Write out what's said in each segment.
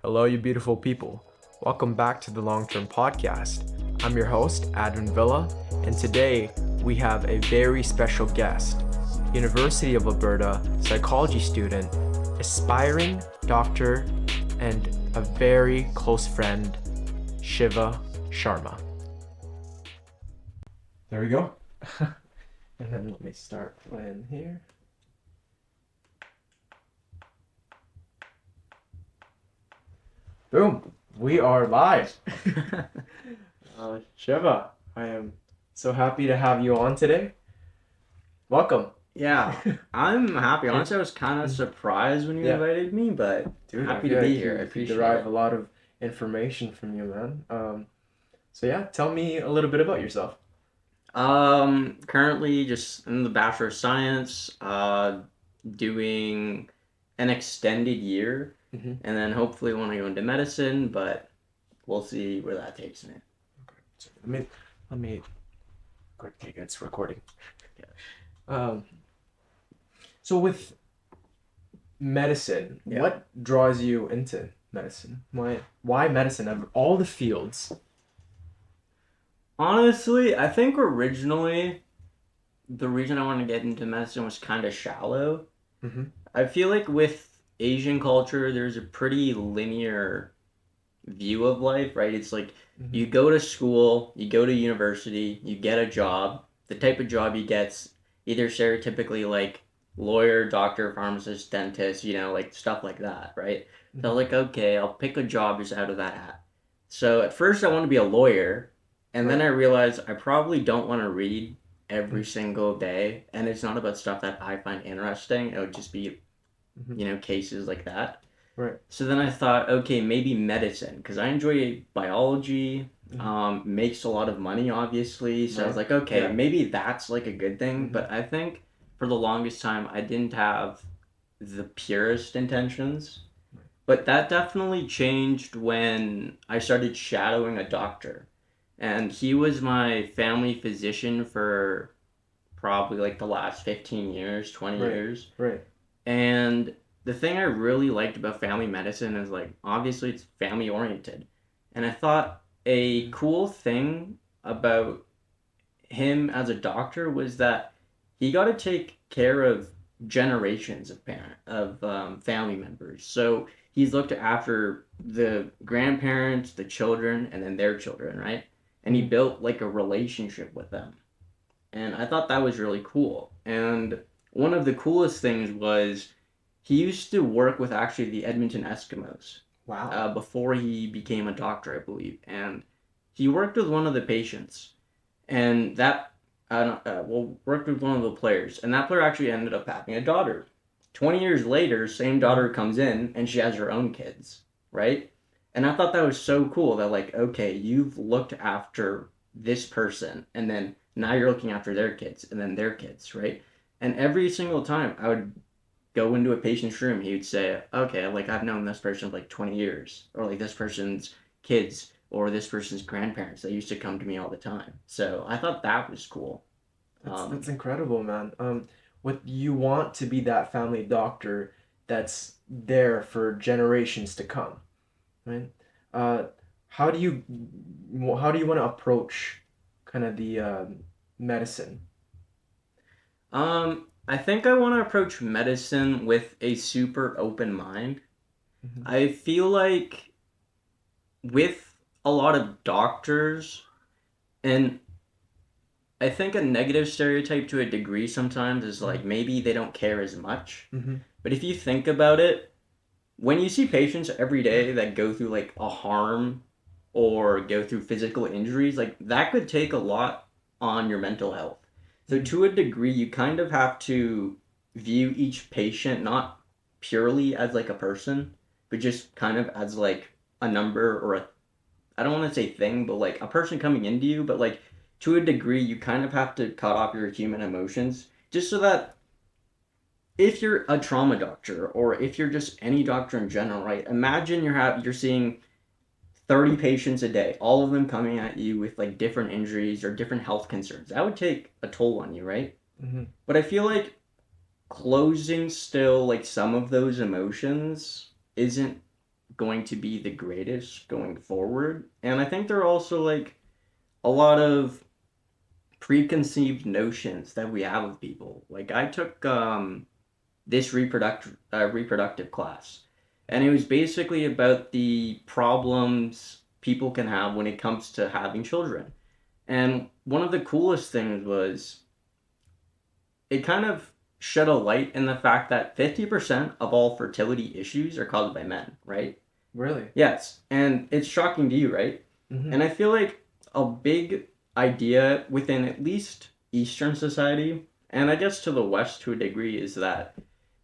Hello, you beautiful people. Welcome back to the Long Term Podcast. I'm your host, Advin Villa, and today we have a very special guest, University of Alberta psychology student, aspiring doctor, and a very close friend, Shiva Sharma. There we go. And then let me start playing here. Boom, we are live. Shiva, I am so happy to have you on today. Welcome. Yeah, I'm happy. Honestly, I was kind of surprised when you invited me, but Dude, happy to be here. I You appreciate derive it. a lot of information from you, man. So yeah, tell me a little bit about yourself. Currently just in the Bachelor of Science, doing an extended year, Mm-hmm. and then hopefully want to go into medicine, but we'll see where that takes me. So let me quickly get recording. Yeah. So with medicine, what draws you into medicine? Why medicine of all the fields? Honestly, I think originally the reason I wanted to get into medicine was kind of shallow. Mm-hmm. I feel like with Asian culture, there's a pretty linear view of life, right? It's like you go to school, you go to university, you get a job. The type of job you get's either stereotypically like lawyer, doctor, pharmacist, dentist, like stuff like that, right? So like, okay, I'll pick a job just out of that hat. So at first I want to be a lawyer, and then I realized I probably don't want to read every single day, and it's not about stuff that I find interesting. It would just be, cases like that. Right. So then I thought, okay, maybe medicine, because I enjoy biology, makes a lot of money, obviously. So I was like, okay, maybe that's like a good thing. But I think for the longest time, I didn't have the purest intentions. But that definitely changed when I started shadowing a doctor. And he was my family physician for probably like the last 15 years, 20 years. Right. And the thing I really liked about family medicine is like obviously it's family oriented. And I thought a cool thing about him as a doctor was that he got to take care of generations of family members. So he's looked after the grandparents, the children, and then their children, right? And he built like a relationship with them. And I thought that was really cool. And one of the coolest things was he used to work with actually the Edmonton Eskimos. Wow. Before he became a doctor, I believe. And he worked with one of the patients. And worked with one of the players. And that player actually ended up having a daughter. 20 years later, same daughter comes in and she has her own kids, right? And I thought that was so cool that, like, okay, you've looked after this person, and then now you're looking after their kids, and then their kids, right? And every single time I would go into a patient's room, he would say, okay, like, I've known this person for like 20 years, or like this person's kids, or this person's grandparents. They used to come to me all the time. So I thought that was cool. That's incredible, man. What you want to be that family doctor that's there for generations to come, right? Uh, how do you want to approach kind of the medicine? I think I want to approach medicine with a super open mind. I feel like with a lot of doctors, and I think a negative stereotype to a degree sometimes is like maybe they don't care as much. But if you think about it, when you see patients every day that go through like a harm or go through physical injuries, like that could take a lot on your mental health. So to a degree, you kind of have to view each patient not purely as like a person, but just kind of as like a number or a, I don't want to say thing, but like a person coming into you, but like to a degree, you kind of have to cut off your human emotions just so that if you're a trauma doctor or if you're just any doctor in general, right? Imagine you're seeing 30 patients a day, all of them coming at you with like different injuries or different health concerns. That would take a toll on you, right? But I feel like closing still like some of those emotions isn't going to be the greatest going forward. And I think there are also like a lot of preconceived notions that we have of people. Like I took this reproductive class, and it was basically about the problems people can have when it comes to having children. And one of the coolest things was it kind of shed a light in the fact that 50% of all fertility issues are caused by men, right? Really? Yes. And it's shocking to you, right? Mm-hmm. And I feel like a big idea within at least Eastern society, and I guess to the West to a degree, is that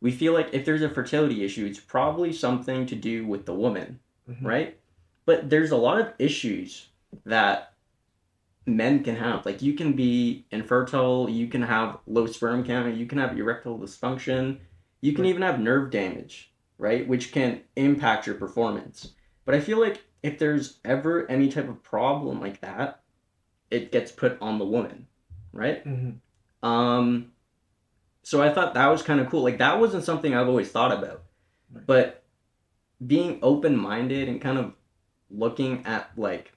we feel like if there's a fertility issue, it's probably something to do with the woman, Mm-hmm. right? But there's a lot of issues that men can have. Like you can be infertile, you can have low sperm count, you can have erectile dysfunction, you can Right. even have nerve damage, right? Which can impact your performance. But I feel like if there's ever any type of problem like that, it gets put on the woman, right? Mm-hmm. Um, so I thought that was kind of cool. Like that wasn't something I've always thought about. Right. But being open-minded and kind of looking at like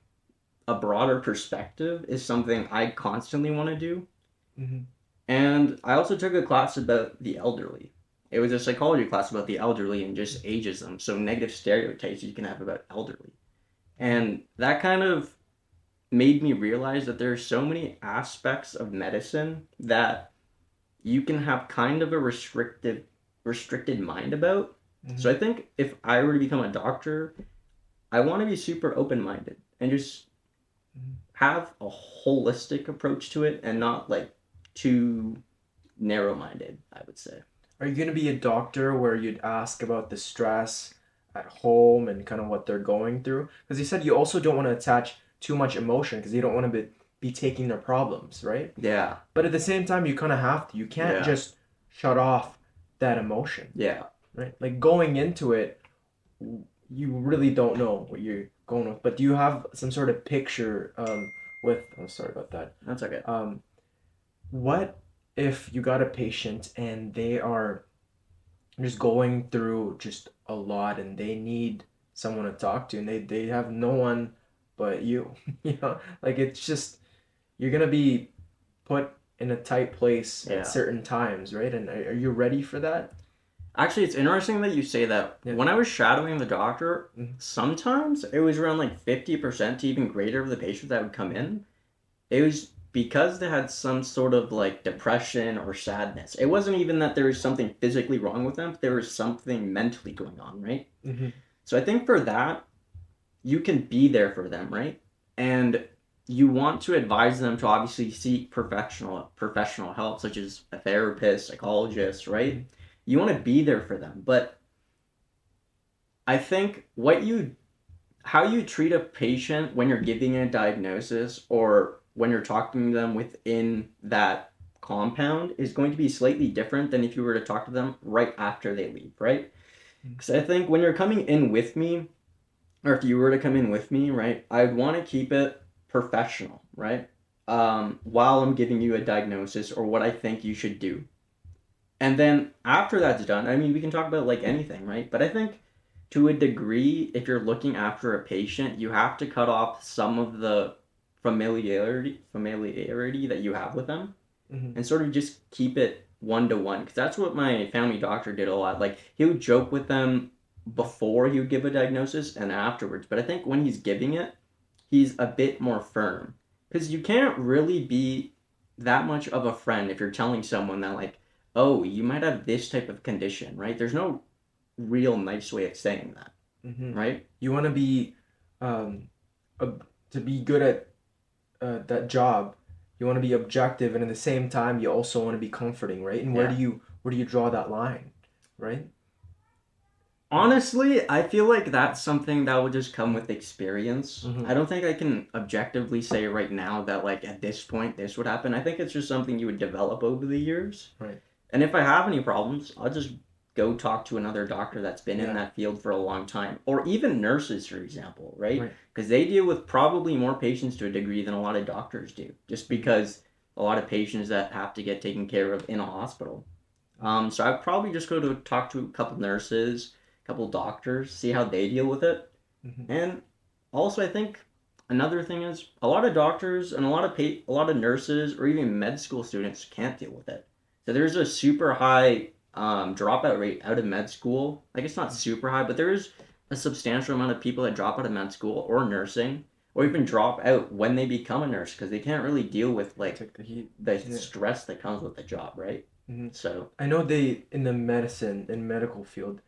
a broader perspective is something I constantly want to do. Mm-hmm. And I also took a class about the elderly. It was a psychology class about the elderly and just ageism. So negative stereotypes you can have about elderly. And that kind of made me realize that there are so many aspects of medicine that you can have kind of a restricted mind about. Mm-hmm. So I think if I were to become a doctor, I want to be super open-minded and just have a holistic approach to it and not like too narrow-minded, I would say. Are you going to be a doctor where you'd ask about the stress at home and kind of what they're going through? Because you said you also don't want to attach too much emotion because you don't want to be taking their problems, right? Yeah. But at the same time, you kind of have to. You can't Yeah. just shut off that emotion, Yeah. right? Like going into it, you really don't know what you're going with. But do you have some sort of picture with, oh, sorry about that. That's okay. What if you got a patient and they are just going through just a lot and they need someone to talk to and they have no one but you, you know, like it's just you're gonna be put in a tight place Yeah. at certain times, right? And are you ready for that? Actually, it's interesting that you say that. Yeah. When I was shadowing the doctor, Mhm. sometimes it was around like 50% to even greater of the patients that would come in. It was because they had some sort of like depression or sadness. It wasn't even that there was something physically wrong with them, but there was something mentally going on, right? Mm-hmm. So I think for that, you can be there for them, right? And you want to advise them to obviously seek professional help, such as a therapist, psychologist, right? Mm-hmm. You want to be there for them, but I think how you treat a patient when you're giving a diagnosis or when you're talking to them within that compound is going to be slightly different than if you were to talk to them right after they leave, right? Because I think when you're coming in with me, or if you were to come in with me, right, I'd want to keep it professional, right? While I'm giving you a diagnosis or what I think you should do. And then after that's done, I mean, we can talk about like anything, right? But I think to a degree, if you're looking after a patient, you have to cut off some of the familiarity that you have with them Mm-hmm. and sort of just keep it one to one. Because that's what my family doctor did a lot. Like he would joke with them before he would give a diagnosis and afterwards. But I think when he's giving it, he's a bit more firm. Because you can't really be that much of a friend if you're telling someone that, like, oh, you might have this type of condition, right? There's no real nice way of saying that, Mm-hmm. right? You want to be um, to be good at that job. You want to be objective, and at the same time, you also want to be comforting, right? And Yeah. where do you draw that line, right? Honestly, I feel like that's something that will just come with experience. Mm-hmm. I don't think I can objectively say right now that, like, at this point, this would happen. I think it's just something you would develop over the years. Right. And if I have any problems, I'll just go talk to another doctor that's been Yeah. in that field for a long time. Or even nurses, for example, right? Right. Because they deal with probably more patients to a degree than a lot of doctors do, just because a lot of patients that have to get taken care of in a hospital. So I'd probably just go to talk to a couple nurses, a couple doctors, see how they deal with it. Mm-hmm. And also, I think another thing is a lot of doctors and a lot of nurses or even med school students can't deal with it. So there's a super high dropout rate out of med school. Like it's not super high, but there is a substantial amount of people that drop out of med school or nursing, or even drop out when they become a nurse because they can't really deal with like Take the heat. the Yeah. stress that comes with the job, right? Mm-hmm. So I know they in the medical field,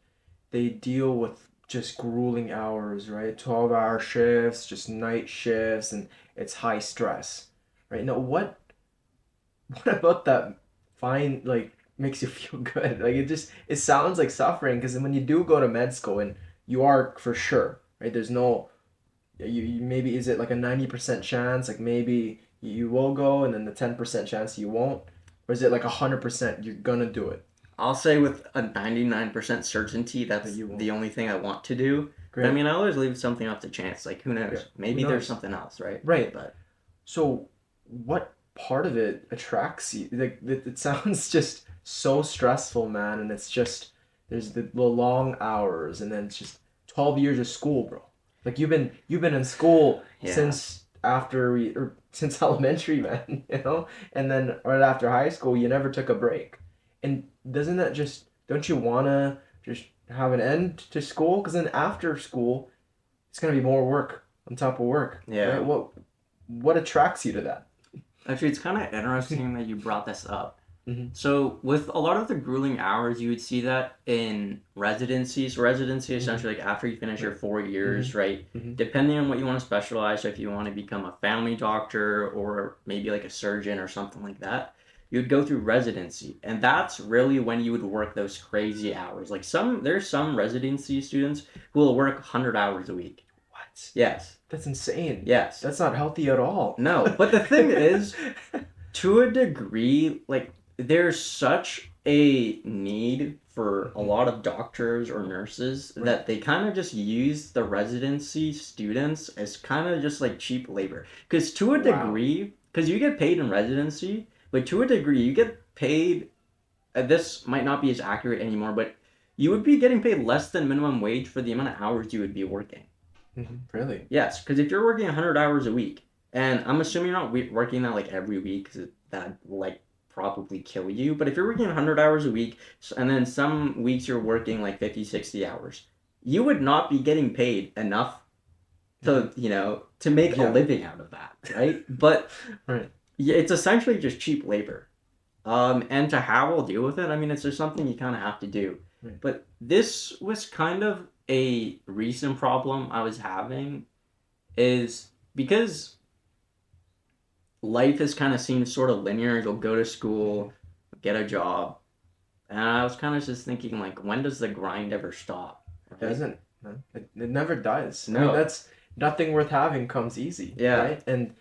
they deal with just grueling hours, right? 12-hour shifts, just night shifts, and it's high stress, right? Now, what about that fine like makes you feel good? Like it sounds like suffering because when you do go to med school and you are for sure, right? There's no you maybe is it like a 90% chance like maybe you will go and then the 10% chance you won't, or is it like 100% you're gonna do it? I'll say with a 99% certainty That that's you won't. the only thing I want to do. But I Great. mean, I always leave something up to chance. Like, who knows? Yeah. Maybe Who there's knows? something else, right? Right. But So, what part of it attracts you? Like, it sounds just so stressful, man. And it's just there's the long hours, and then it's just 12 years of school, bro. Like you've been in school yeah, since or since elementary, man. You know, and then right after high school, you never took a break. And doesn't that just don't you wanna just have an end to school? Because then after school, it's gonna be more work on top of work, yeah. right? What attracts you to that? Actually, it's kind of interesting that you brought this up. Mm-hmm. So, with a lot of the grueling hours, you would see that in residencies. Residency, essentially, like after you finish your 4 years, Mm-hmm. right? Mm-hmm. Depending on what you want to specialize, so if you want to become a family doctor or maybe like a surgeon or something like that, you would go through residency, and that's really when you would work those crazy hours. Like there's some residency students who will work 100 hours a week. What? Yes. That's insane. Yes. That's not healthy at all. No, but the thing is, to a degree, like there's such a need for a lot of doctors or nurses that they kind of just use the residency students as kind of just like cheap labor. Because to a degree, because you get paid in residency, but to a degree, you get paid. This might not be as accurate anymore, but you would be getting paid less than minimum wage for the amount of hours you would be working. Really? Yes, because if you're working 100 hours a week, and I'm assuming you're not working that like every week, because that like probably kill you. But if you're working 100 hours a week, and then some weeks you're working like 50, 60 hours, you would not be getting paid enough to, to make a living out of that, right? But right. Yeah, it's essentially just cheap labor. And to how we'll deal with it, I mean, it's just something you kind of have to do. Right. But this was kind of a recent problem I was having, is because life has kind of seemed sort of linear. You'll go to school, get a job, and I was kind of just thinking, like, when does the grind ever stop? It doesn't. No. It never does. No. I mean, that's nothing worth having comes easy. Yeah. Right. And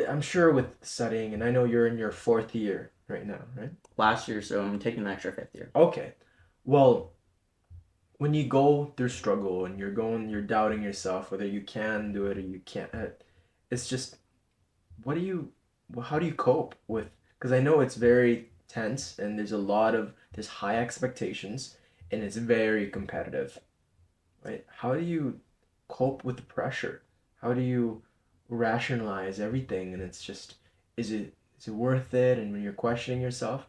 I'm sure with studying, and I know you're in your 4th year right now, right? Last year, so I'm taking an extra 5th year. Okay. Well, when you go through struggle and you're doubting yourself whether you can do it or you can't, it's just, how do you cope with, because I know it's very tense and there's high expectations and it's very competitive, right? How do you cope with the pressure? How do you rationalize everything? And it's just, is it worth it? And when you're questioning yourself?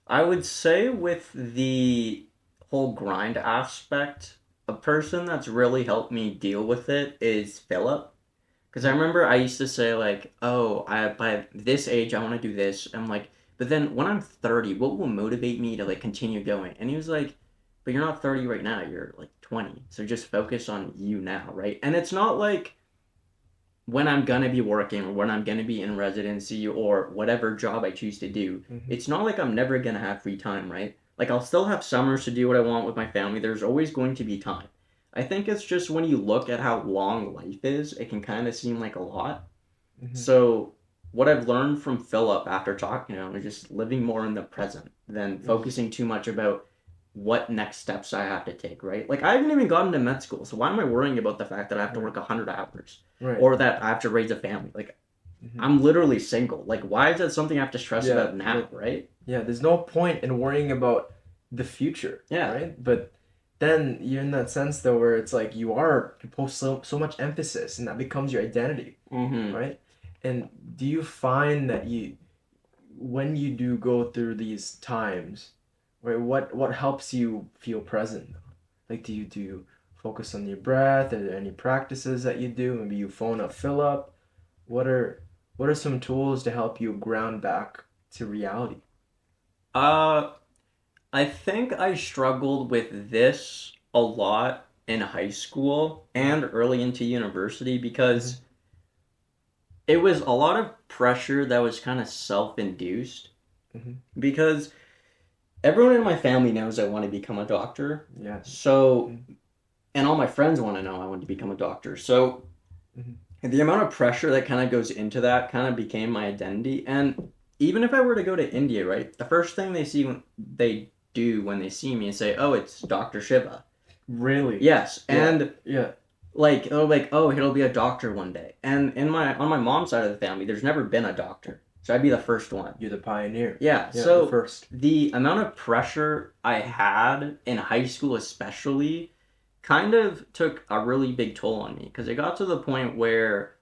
I would say with the whole grind aspect, a person that's really helped me deal with it is Philip. Because I remember I used to say, like, oh, by this age, I want to do this. I'm like, but then when I'm 30, what will motivate me to, like, continue going? And he was like, but you're not 30 right now. You're, like, 20. So just focus on you now, right? And it's not like when I'm going to be working or when I'm going to be in residency or whatever job I choose to do. It's not like I'm never going to have free time, right? Like, I'll still have summers to do what I want with my family. There's always going to be time. I think it's just when you look at how long life is, it can kind of seem like a lot. So what I've learned from Philip after talking to him is just living more in the present than focusing too much about what next steps I have to take, right? Like, I haven't even gotten to med school, so why am I worrying about the fact that I have to work 100 hours? Right. Or that I have to raise a family? Like, I'm literally single. Like, why is that something I have to stress about now, right? Yeah, there's no point in worrying about the future, Yeah. right? But then you're in that sense though where it's like you post so much emphasis and that becomes your identity, Mm-hmm. right? And do you find that when you do go through these times, right, what helps you feel present? Like do you focus on your breath? Are there any practices that you do? Maybe you phone a fill up. What are what are some tools to help you ground back to reality? Uh, I think I struggled with this a lot in high school and early into university Mm-hmm. because it was a lot of pressure that was kind of self-induced Mm-hmm. because everyone in my family knows I want to become a doctor. Yeah. So, Mm-hmm. and all my friends want to know I want to become a doctor. So, Mm-hmm. the amount of pressure that kind of goes into that kind of became my identity. And even if I were to go to India, right, the first thing they do when they see me is say, "Oh, it's Dr. Shiva." Really? Yes, Yeah. and Yeah. like they're like, "Oh, he'll be a doctor one day." And on my mom's side of the family, there's never been a doctor, so I'd be the first one. You're the pioneer. Yeah, Yeah, the so first. the amount of pressure I had in high school, especially, kind of took a really big toll on me because it got to the point where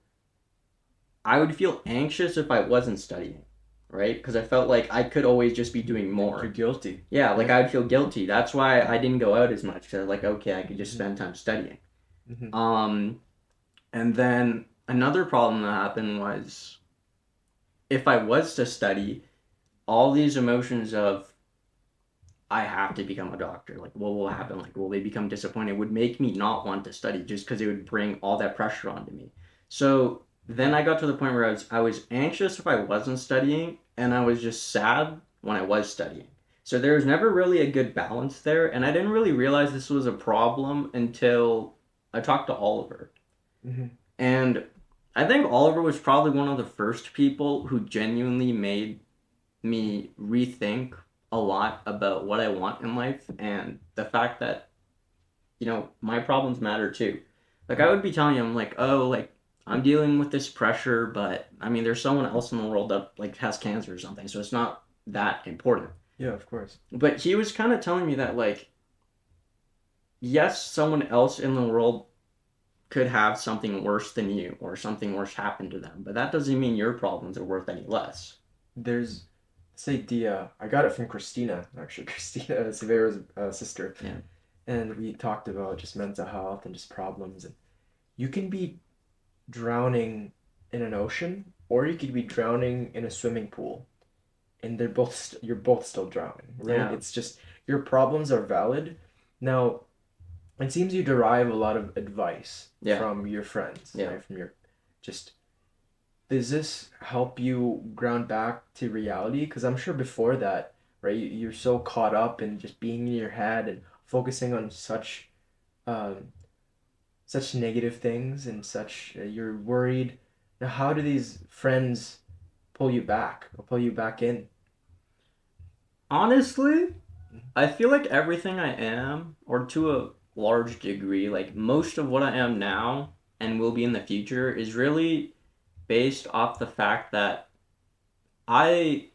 I would feel anxious if I wasn't studying, right? Because I felt like I could always just be doing You're more. guilty. Yeah, like Yeah. I would feel guilty. That's why I didn't go out as much because I was like, okay, I could just Mm-hmm. spend time studying. Mm-hmm. Um, and then another problem that happened was if I was to study, all these emotions of I have to become a doctor. Like, what will happen? Like, will they become disappointed? Would make me not want to study just because it would bring all that pressure onto me. So then I got to the point where I was anxious if I wasn't studying, and I was just sad when I was studying. So there was never really a good balance there, and I didn't really realize this was a problem until I talked to Oliver. Mm-hmm. And I think Oliver was probably one of the first people who genuinely made me rethink a lot about what I want in life and the fact that, my problems matter too. Like I would be telling him like, "Oh, like I'm dealing with this pressure, but I mean there's someone else in the world that like has cancer or something, so it's not that important." Yeah, of course. But he was kind of telling me that like yes, someone else in the world could have something worse than you or something worse happen to them, but that doesn't mean your problems are worth any less. There's this idea, I got it from Christina, actually, Christina, Severa's sister. Yeah. And we talked about just mental health and just problems. And you can be drowning in an ocean, or you could be drowning in a swimming pool. And you're both still drowning, right? Yeah. It's just your problems are valid. Now, it seems you derive a lot of advice Yeah. from your friends, Yeah. right? From your just does this help you ground back to reality? Because I'm sure before that, right, you're so caught up in just being in your head and focusing on um, such negative things and such you're worried. Now, how do these friends pull you back or pull you back in? Honestly, I feel like everything I am, or to a large degree, like most of what I am now and will be in the future, is really based off the fact that I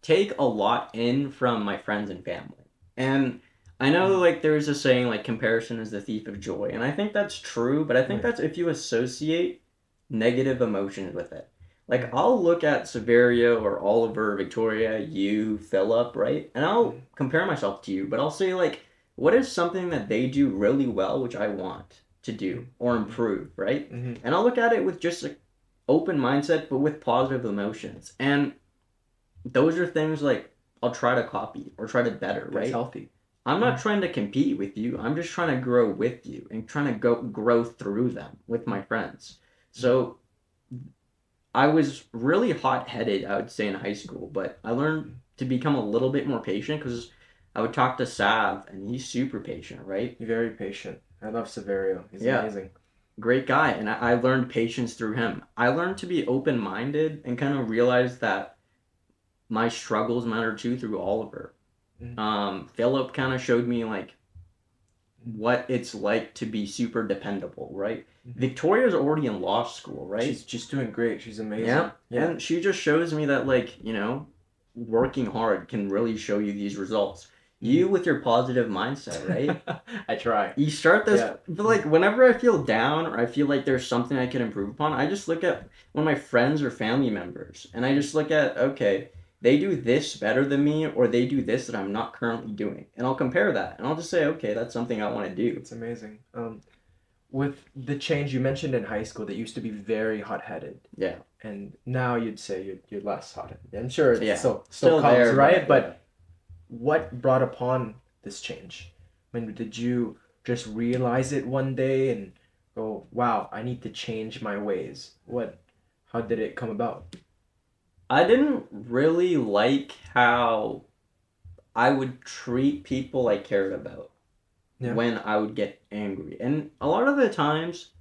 take a lot in from my friends and family. And I know Mhm. like there's a saying like comparison is the thief of joy, and I think that's true, but I think Right. that's if you associate negative emotions with it. Like Mhm. I'll look at Severio or Oliver, Victoria, you, Philip, right? And I'll Mhm. compare myself to you, but I'll say like what is something that they do really well which I want to do or Mhm. improve, right? Mhm. And I'll look at it with just an open mindset but with positive emotions. And those are things like I'll try to copy or try to better, That's right? healthy. I'm not Mhm. trying to compete with you. I'm just trying to grow with you and trying to go grow through them with my friends. Mhm. So I was really hot-headed, I would say, in high school, but I learned to become a little bit more patient because I would talk to Sav and he's super patient, right? You're very patient. I love Severio. He's Yeah, amazing. great guy. And I learned patience through him. I learned to be open-minded and kind of realize that my struggles matter too through Oliver. Mhm. Philip kind of showed me like Mhm. what it's like to be super dependable, right? Mhm. Victoria's already in law school, right? She's doing great. She's Yeah. amazing. Yeah. And she just shows me that like, working hard can really show you these results. You with your positive mindset, right? I try. You start this, Yeah. but like whenever I feel down or I feel like there's something I can improve upon, I just look at one of my friends or family members and I just look at, okay, they do this better than me or they do this that I'm not currently doing. And I'll compare that and I'll just say, okay, that's something I want to do. It's amazing. With the change you mentioned in high school that used to be very hot-headed, Yeah. and now you'd say you're less hot-headed. I'm sure it Yeah. still comes, there, right? but But what brought upon this change? I mean, did you just realize it one day and go, wow, I need to change my ways? How did it come about? I didn't really like how I would treat people I cared about Yeah. when I would get angry. And a lot of the times,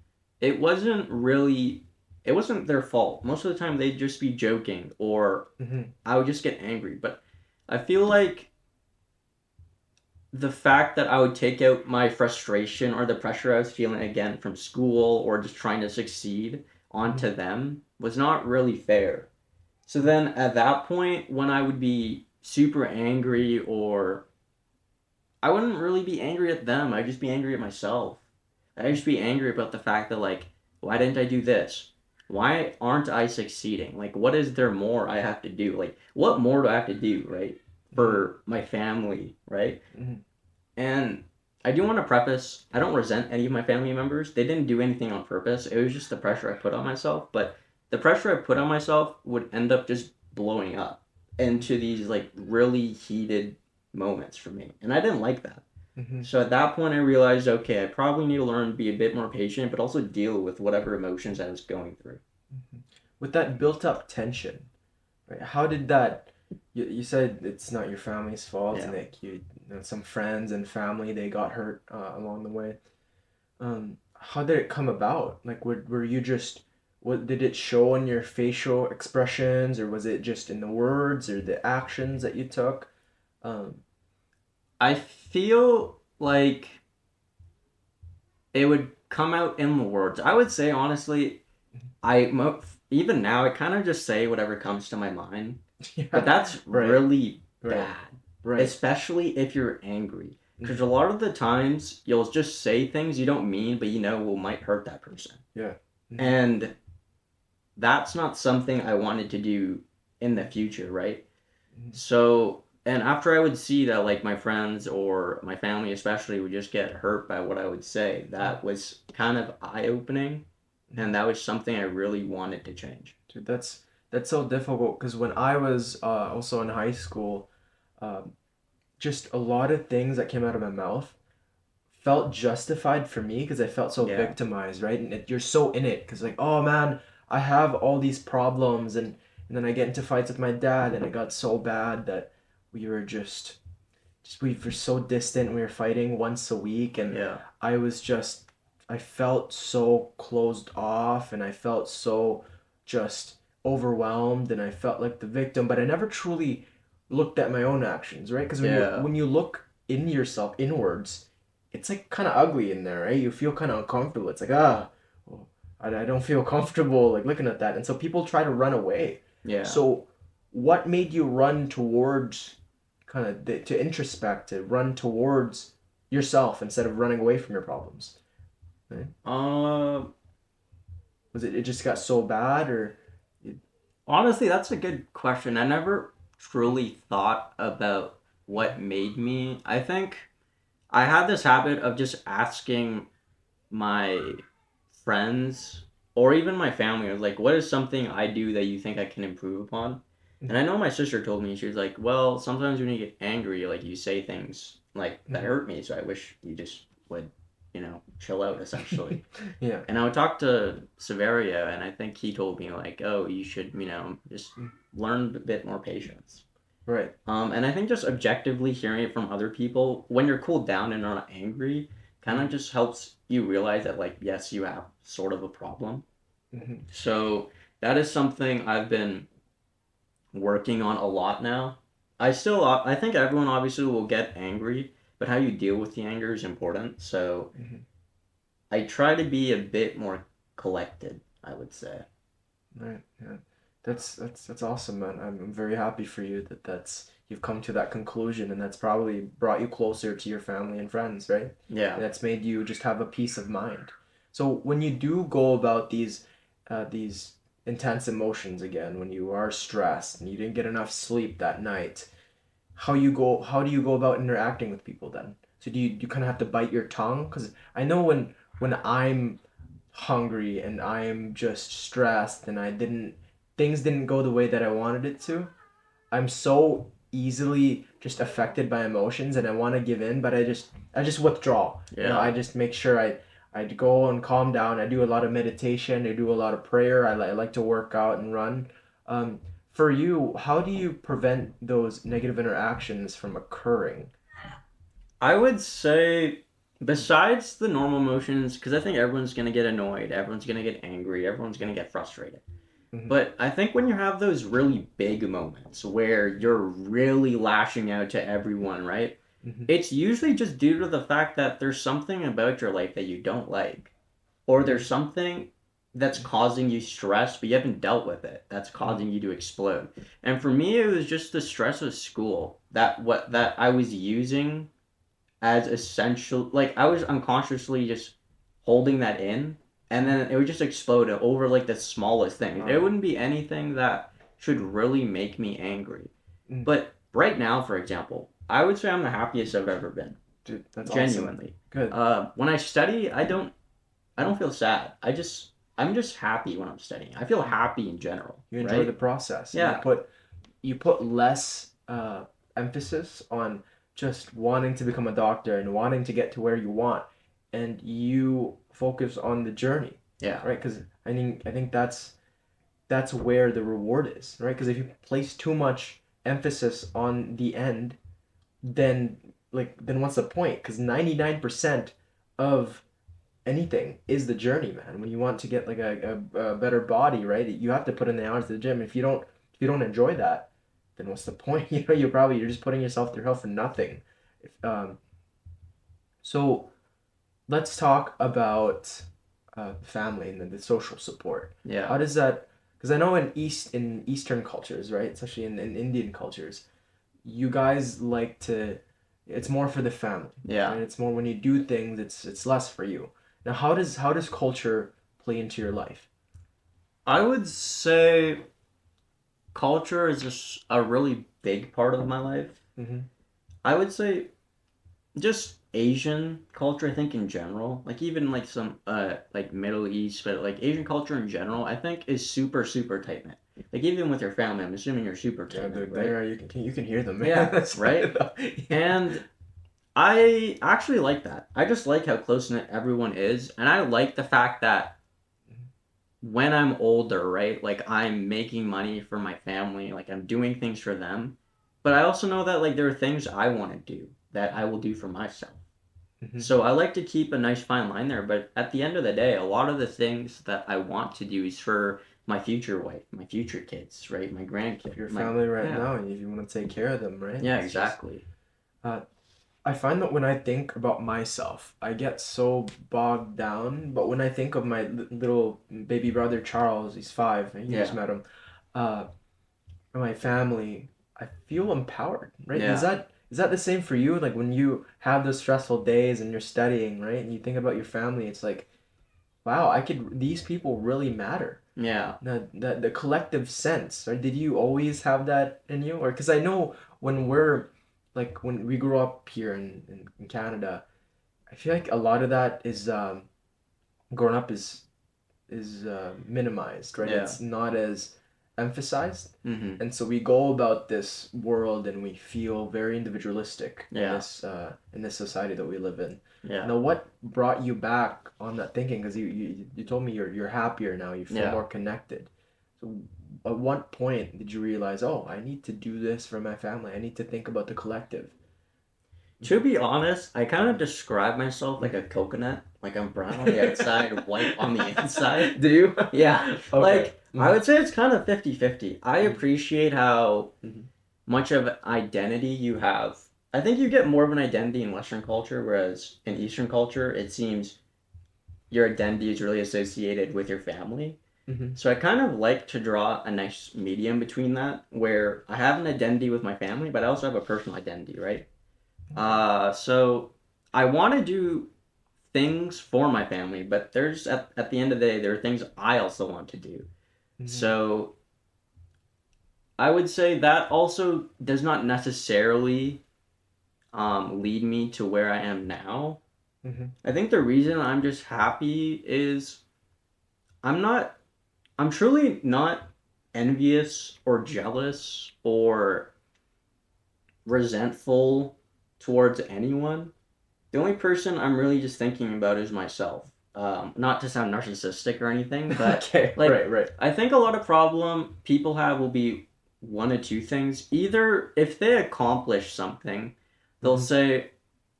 it wasn't really, it wasn't their fault. Most of the time, they'd just be joking or Mm-hmm. I would just get angry. But I feel like the fact that I would take out my frustration or the pressure I was feeling again from school or just trying to succeed onto them was not really fair. So then at that point, when I would be super angry or I wouldn't really be angry at them, I'd just be angry at myself. I'd just be angry about the fact that, like, why didn't I do this? Why aren't I succeeding? Like, what is there more I have to do? Like, what more do I have to do, right? For my family, right? Mm-hmm. And I do want to preface, I don't resent any of my family members. They didn't do anything on purpose. It was just the pressure I put on myself. But the pressure I put on myself would end up just blowing up into these like really heated moments for me. And I didn't like that. Mm-hmm. So at that point, I realized, okay, I probably need to learn to be a bit more patient, but also deal with whatever emotions I was going through. Mm-hmm. With that built-up tension, right? How did that? You said it's not your family's fault, Yeah. and like some friends and family they got hurt along the way. How did it come about? Like, were you just what did it show in your facial expressions, or was it just in the words or the actions that you took? Um, I feel like it would come out in the words. I would say honestly, even now I kind of just say whatever comes to my mind, yeah, but that's right, really right, bad, right. especially if you're angry. Because a lot of the times you'll just say things you don't mean, but you know will might hurt that person. Yeah. And that's not something I wanted to do in the future, right? So, and after I would see that, like, my friends or my family especially would just get hurt by what I would say, that was kind of eye-opening, and that was something I really wanted to change. Dude, that's so difficult because when I was also in high school, um, just a lot of things that came out of my mouth felt justified for me because I felt so Yeah. victimized, right? And you're so in it because like, oh man, I have all these problems, and then I get into fights with my dad, and it got so bad that we were just we were so distant. We were fighting once a week, and Yeah. I was just I felt so closed off, and I felt so just overwhelmed, and I felt like the victim, but I never truly looked at my own actions, right? Because Yeah. when you look in yourself inwards, it's like kind of ugly in there, right? You feel kind of uncomfortable. It's like, well, I don't feel comfortable like looking at that. And so people try to run away. Yeah. So what made you run towards kind of to introspect, to run towards yourself instead of running away from your problems? Right? Uh, Was it just got so bad, or Honestly, that's a good question. I never truly thought about what made me. I think I had this habit of just asking my friends or even my family, I was like, what is something I do that you think I can improve upon? And I know my sister told me, she was like, well, sometimes when you get angry, like you say things like that hurt me, so I wish you just would, chill out essentially. yeah, And I would talk to Severio, and I think he told me like, oh, you should, just learn a bit more patience. right. And I think just objectively hearing it from other people when you're cooled down and not angry kind of just helps you realize that, like, yes, you have sort of a problem. Mm-hmm. So that is something I've been working on a lot now. I think everyone obviously will get angry, but how you deal with the anger is important. So I try to be a bit more collected, I would say. Right. Yeah. That's awesome, man. I'm very happy for you that that's you've come to that conclusion, and that's probably brought you closer to your family and friends, right? Yeah. And that's made you just have a peace of mind. So when you do go about these intense emotions again, when you are stressed and you didn't get enough sleep that night, how do you go about interacting with people then? So do you kind of have to bite your tongue? Because I know when I'm hungry and I am just stressed and things didn't go the way that I wanted it to, I'm so easily just affected by emotions and I want to give in, but I just withdraw. I Yeah. just make sure I go and calm down. I do a lot of meditation. I do a lot of prayer. I like to work out and run. Um, for you, how do you prevent those negative interactions from occurring? I would say, besides the normal emotions, because I think everyone's going to get annoyed, everyone's going to get angry, everyone's going to get frustrated. Hmm. But I think when you have those really big moments where you're really lashing out to everyone, right? Hmm. It's usually just due to the fact that there's something about your life that you don't like, or there's something that's causing you stress, but you haven't dealt with it. That's causing you to explode. And for me, it was just the stress of school that I was using as essential. Like I was unconsciously just holding that in, and then it would just explode over like the smallest thing. It wouldn't be anything that should really make me angry. Mm. But right now, for example, I would say I'm the happiest I've ever been. Dude, that's awesome. Genuinely. Good. When I study, I don't feel sad. I'm just happy when I'm studying. I feel happy in general, You enjoy the right? process, and you Yeah. put less emphasis on just wanting to become a doctor and wanting to get to where you want, and you focus on the journey, Yeah. right? Because I think that's where the reward is, right? Because if you place too much emphasis on the end, then then what's the point? Because 99% of anything is the journey, man. When you want to get like a better body, right? You have to put in the hours to the gym. If you don't enjoy that, then what's the point? You're just putting yourself through hell for nothing. If, so let's talk about family and the social support. Yeah. How does that? Because I know in Eastern cultures, right, especially in Indian cultures, you guys like to. It's more for the family, Yeah. right? It's more when you do things. It's less for you. Now, how does culture play into your life? I would say culture is just a really big part of my life. Mm-hmm. I would say just Asian culture, I think in general, like even like some like Middle East, but like Asian culture in general, I think is super super tight knit. Like even with your family, I'm assuming you're super Yeah, tight they're knit, right? there. You can hear them, man. Yeah, That's right. yeah. And I actually like that. I just like how close knit everyone is, and I like the fact that when I'm older, right, like I'm making money for my family, like I'm doing things for them, but I also know that like there are things I want to do that I will do for myself. Mm-hmm. So I like to keep a nice fine line there, but at the end of the day, a lot of the things that I want to do is for my future wife, my future kids, right? My grandkids, Your my family right yeah, now, and if you want to take care of them, right? yeah, It's just exactly. uh, I find that when I think about myself, I get so bogged down. But when I think of my little baby brother Charles, he's 5, and you just Yeah, met him, uh, and my family, I feel empowered, right? yeah, Is that the same for you? Like when you have those stressful days and you're studying, right? And you think about your family, it's like, wow, these people really matter. yeah, The collective sense, right? Did you always have that in you? Or because I know when we grew up here in Canada, I feel like a lot of that is growing up is minimized, right? yeah. It's not as emphasized, Mm-hmm. and so we go about this world and we feel very individualistic Yeah, in this society that we live in. yeah, Now, what brought you back on that thinking? Because you told me you're happier now. You feel yeah. more connected. So, at what point did you realize, oh, I need to do this for my family. I need to think about the collective. To be honest, I kind of describe myself like a coconut. Like I'm brown on the outside, white on the inside. Do you? Yeah, Okay. like I would say it's kind of 50-50. I Mhm. appreciate how Mhm. much of an identity you have. I think you get more of an identity in Western culture, whereas in Eastern culture, it seems your identity is really associated with your family. Mm-hmm. So I kind of like to draw a nice medium between that, where I have an identity with my family, but I also have a personal identity, right? Okay. So I want to do things for my family, but there's at the end of the day, there are things I also want to do. Mm-hmm. So I would say that also does not necessarily lead me to where I am now. Mm-hmm. I think the reason I'm just happy is I'm not, I'm truly not envious or jealous or resentful towards anyone. The only person I'm really just thinking about is myself. Not to sound narcissistic or anything, but Okay. like Right. Right. I think a lot of problem people have will be one of two things. Either if they accomplish something, they'll Mm-hmm. say,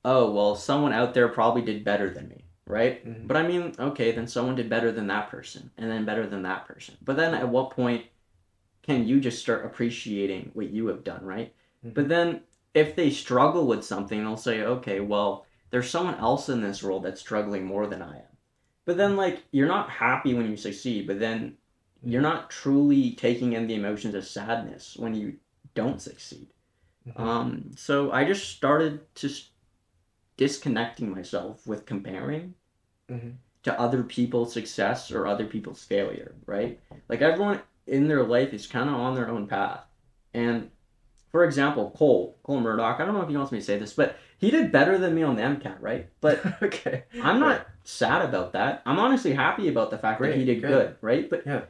"Oh, well, someone out there probably did better than me." Right? Mm-hmm. But I mean, okay, then someone did better than that person, and then better than that person. But then at what point can you just start appreciating what you have done, right? Mm-hmm. But then if they struggle with something, they'll say, okay, well, there's someone else in this world that's struggling more than I am. But then, like, you're not happy when you succeed, but then you're Mm-hmm. not truly taking in the emotions of sadness when you don't succeed. Mm-hmm. So I just started to disconnecting myself with comparing Mm-hmm. to other people's success or other people's failure, right? Like everyone in their life is kind of on their own path. And for example, Cole Murdoch, I don't know if he wants me to say this, but he did better than me on the MCAT, right? But Okay. I'm Right. not sad about that. I'm honestly happy about the fact that he Great. did Good. good, right? But Yeah.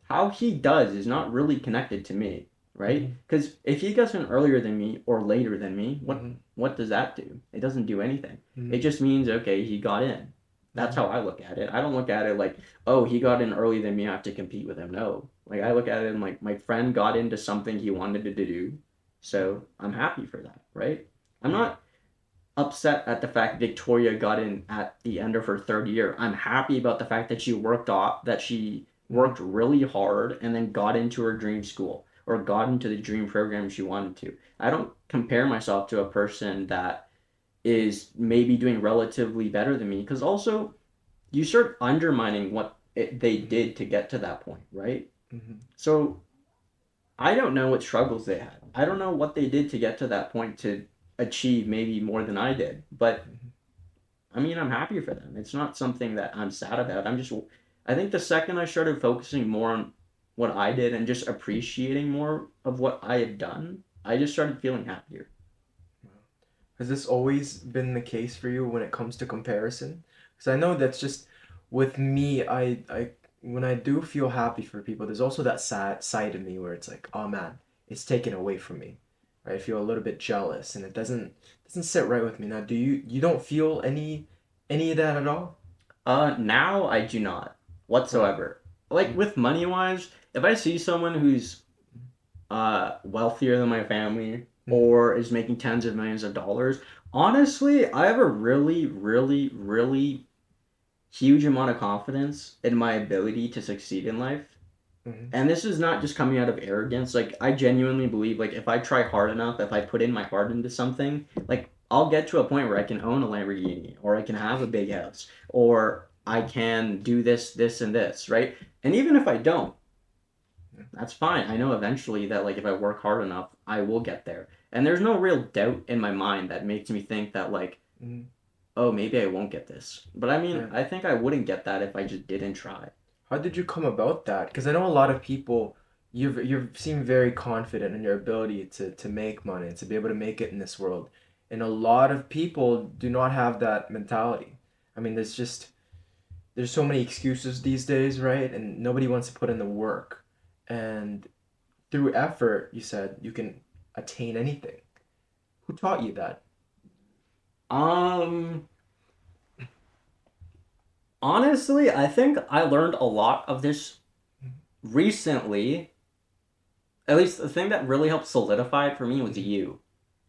how he does is not really connected to me, right? Mm-hmm. Because if he gets in earlier than me or later than me, Mm-hmm. what does that do? It doesn't do anything. It Mm-hmm. just means okay, he got in. That's Mm-hmm. how I look at it. I don't look at it like, oh, he got in earlier than me, I have to compete with him. No. Like I look at it and like my friend got into something he wanted to do, so I'm happy for that, right? I'm Mm-hmm. not upset at the fact Victoria got in at the end of her third year. I'm happy about the fact that she Mm-hmm. worked really hard and then got into her dream school or got into the dream program she wanted to. I don't compare myself to a person that is maybe doing relatively better than me because also you start undermining what they did to get to that point, right? Mm-hmm. So I don't know what struggles they had. I don't know what they did to get to that point to achieve maybe more than I did. But Mm-hmm. I mean, I'm happy for them. It's not something that I'm sad about. I think the second I started focusing more on what I did and just appreciating more of what I had done, I just started feeling happier. Has this always been the case for you when it comes to comparison? Because I know that's just with me. I when I do feel happy for people, there's also that sad side of me where it's like, oh man, it's taken away from me. Right? I feel a little bit jealous, and it doesn't sit right with me. Now, do you don't feel any of that at all? Now I do not Oh. whatsoever. Like Mm-hmm. with money wise, if I see someone who's wealthier than my family Mm-hmm. or is making tens of millions of dollars, honestly, I have a really, really, really huge amount of confidence in my ability to succeed in life. Mm-hmm. And this is not just coming out of arrogance. Like I genuinely believe like if I try hard enough, if I put in my heart into something, like I'll get to a point where I can own a Lamborghini or I can have a big house or I can do this, this and this, right? And even if I don't, that's fine. I know eventually that like if I work hard enough, I will get there. And there's no real doubt in my mind that makes me think that like, Mm-hmm. oh, maybe I won't get this. But I mean, Yeah. I think I wouldn't get that if I just didn't try. How did you come about that? Because I know a lot of people, you seem very confident in your ability to make money and to be able to make it in this world. And a lot of people do not have that mentality. I mean, there's so many excuses these days, right? And nobody wants to put in the work. And through effort, you said you can attain anything. Who taught you that? Um, Honestly, I think I learned a lot of this recently. At least the thing that really helped solidify it for me was you.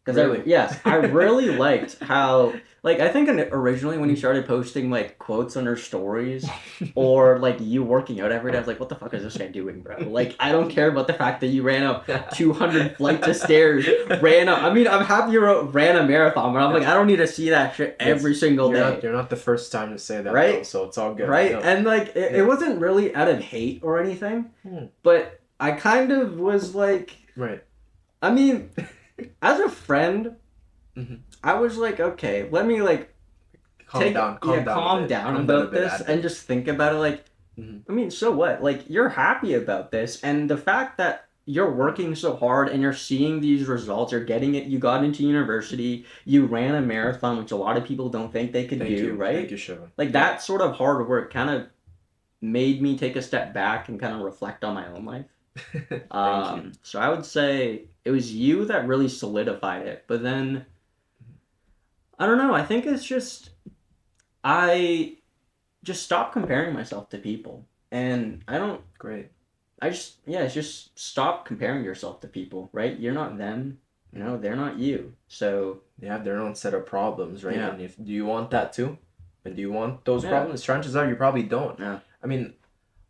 Because Really? I really liked how, like, I think originally when you started posting like quotes on her stories, or like you working out every day, I was like, what the fuck is this guy doing, bro? Like, I don't care about the fact that you ran up 200 flights of stairs, I mean, I'm happy you ran a marathon, but I'm like, I don't need to see that shit every single day. You're not the first time to say that, Right? though, so it's all good. Right? No. And like, it wasn't really out of hate or anything, but I kind of was like, Right. I mean, as a friend, Mhm. I was like, okay, let me like Calm calm down about this and just think about it. Like, I mean, so what? Like, you're happy about this, and the fact that you're working so hard and you're seeing these results, you're getting it. You got into university, you ran a marathon, which a lot of people don't think they could do, right? Thank you, Shiva. Like, that sort of hard work kind of made me take a step back and kind of reflect on my own life. Thank you. So I would say it was you that really solidified it. But then I don't know. I think it's just I just stop comparing myself to people, and I don't. Great. It's just stop comparing yourself to people. Right? You're not them. You know, they're not you. So They have their own set of problems, right? Yeah. And if do you want that too? And do you want those problems? Chances are you probably don't. Yeah. I mean,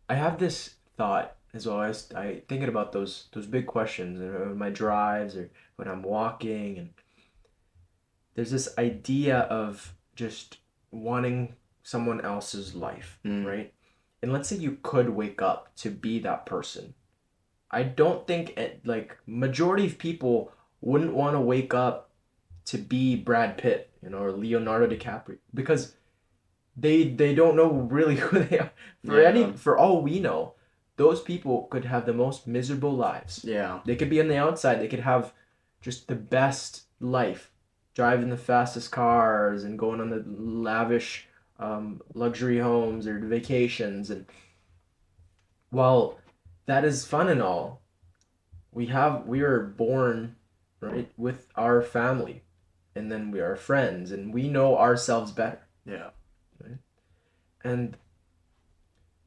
I have this thought as well. I thinking about those big questions in my drives or when I'm walking, and there's this idea of just wanting someone else's life, right? And let's say you could wake up to be that person. I don't think like majority of people wouldn't want to wake up to be Brad Pitt, or Leonardo DiCaprio, because they don't know really who they are. For all we know, those people could have the most miserable lives. Yeah. They could be on the outside. They could have just the best life, driving the fastest cars and going on the lavish luxury homes or vacations. And while that is fun and all, we are born, right, with our family, and then we are friends, and we know ourselves better. Yeah. Right? And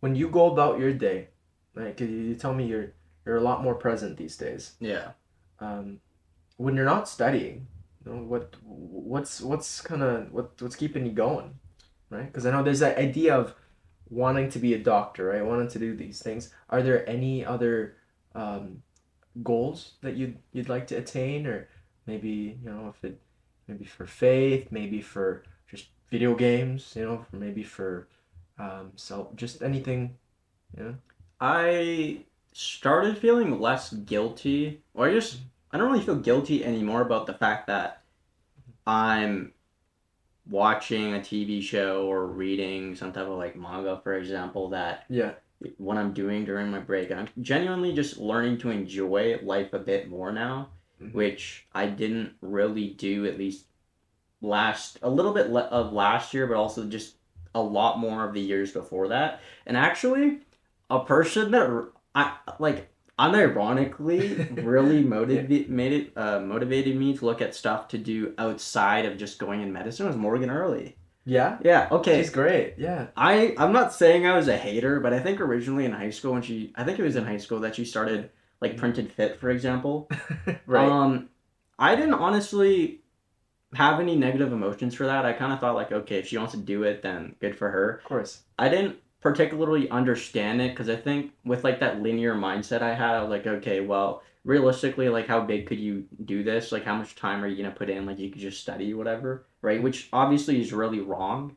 when you go about your day, right, 'cause you tell me you're a lot more present these days. Yeah. When you're not studying, what's keeping you going, right? Because I know there's that idea of wanting to be a doctor, right? Wanting to do these things. Are there any other goals that you'd like to attain, or maybe if it maybe for faith, maybe for just video games, maybe for just anything, I started feeling less guilty, or I don't really feel guilty anymore about the fact that I'm watching a TV show or reading some type of like manga, for example, that what I'm doing during my break. And I'm genuinely just learning to enjoy life a bit more now, which I didn't really do, at least a little bit of last year, but also just a lot more of the years before that. And actually, a person that I like unironically really motivated me to look at stuff to do outside of just going in medicine was Morgan Early. Yeah? Yeah, okay. She's great, yeah. I'm not saying I was a hater, but I think originally in high school I think it was in high school that she started like Printed Fit, for example. Right. I didn't honestly have any negative emotions for that. I kind of thought like, okay, if she wants to do it, then good for her. Of course. I didn't particularly understand it because I think with like that linear mindset I had, I was like, okay, well, realistically, like how big could you do this? Like how much time are you gonna put in? Like you could just study whatever, right? Which obviously is really wrong.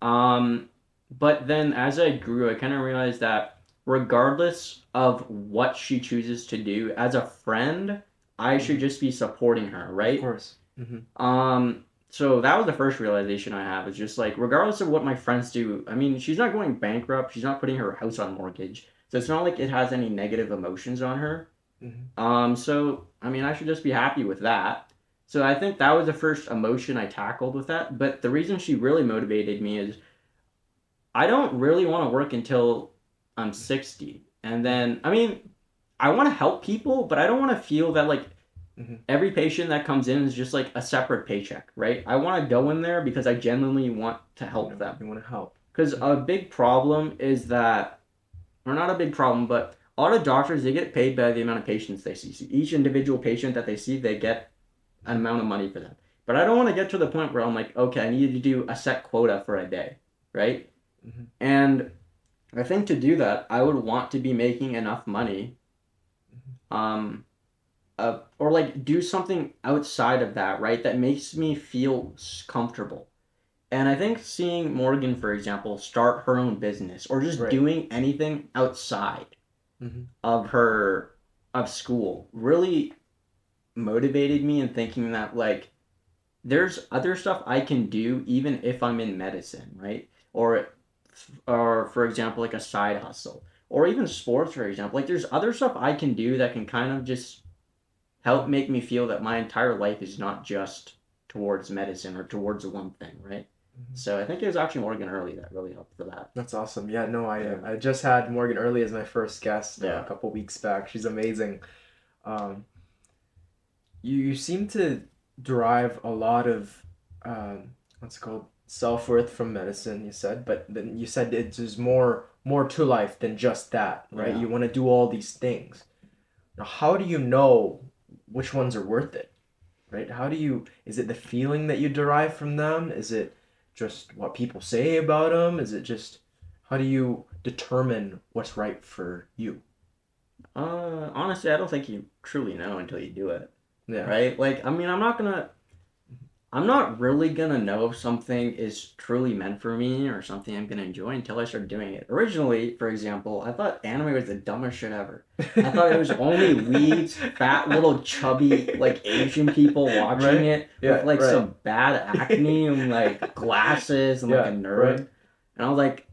But then as I grew, I kind of realized that regardless of what she chooses to do, as a friend, I should just be supporting her, right? Of course. So that was the first realization I have. Is just like, regardless of what my friends do, I mean, she's not going bankrupt. She's not putting her house on mortgage. So it's not like it has any negative emotions on her. So, I mean, I should just be happy with that. So I think that was the first emotion I tackled with that. But the reason she really motivated me is I don't really want to work until I'm 60. And then, I mean, I want to help people, but I don't want to feel that like every patient that comes in is just like a separate paycheck, right? I want to go in there because I genuinely want to help them. You want to help. Because a big problem is that, or not a big problem, but a lot of doctors, they get paid by the amount of patients they see. So each individual patient that they see, they get amount of money for them. But I don't want to get to the point where I'm like, okay, I need to do a set quota for a day, right? Mm-hmm. And I think to do that, I would want to be making enough money, um, or like do something outside of that, right? That makes me feel comfortable. And I think seeing Morgan, for example, start her own business or just Right. doing anything outside Mm-hmm. of her of school really motivated me in thinking that like there's other stuff I can do even if I'm in medicine, right? Or for example, like a side hustle, or even sports, for example. Like there's other stuff I can do that can kind of just help make me feel that my entire life is not just towards medicine or towards one thing, right? Mm-hmm. So I think it was actually Morgan Early that really helped for that. That's awesome. Yeah, no, Yeah. I just had Morgan Early as my first guest Yeah. a couple weeks back. She's amazing. Um, you seem to derive a lot of what's it called, self-worth from medicine, you said, but then you said there's more to life than just that, right? Yeah. You want to do all these things. Now, how do you know which ones are worth it, right? How do you, is it the feeling that you derive from them? Is it just what people say about them? Is it just, how do you determine what's right for you? Honestly, I don't think you truly know until you do it, Yeah. right? Like, I mean, I'm not really gonna know if something is truly meant for me or something I'm gonna enjoy until I start doing it. Originally, for example, I thought anime was the dumbest shit ever. I thought it was only weeds, fat little chubby like Asian people watching Right? it Yeah, with like right. some bad acne and like glasses and like a Yeah, right. nerd. And I was like,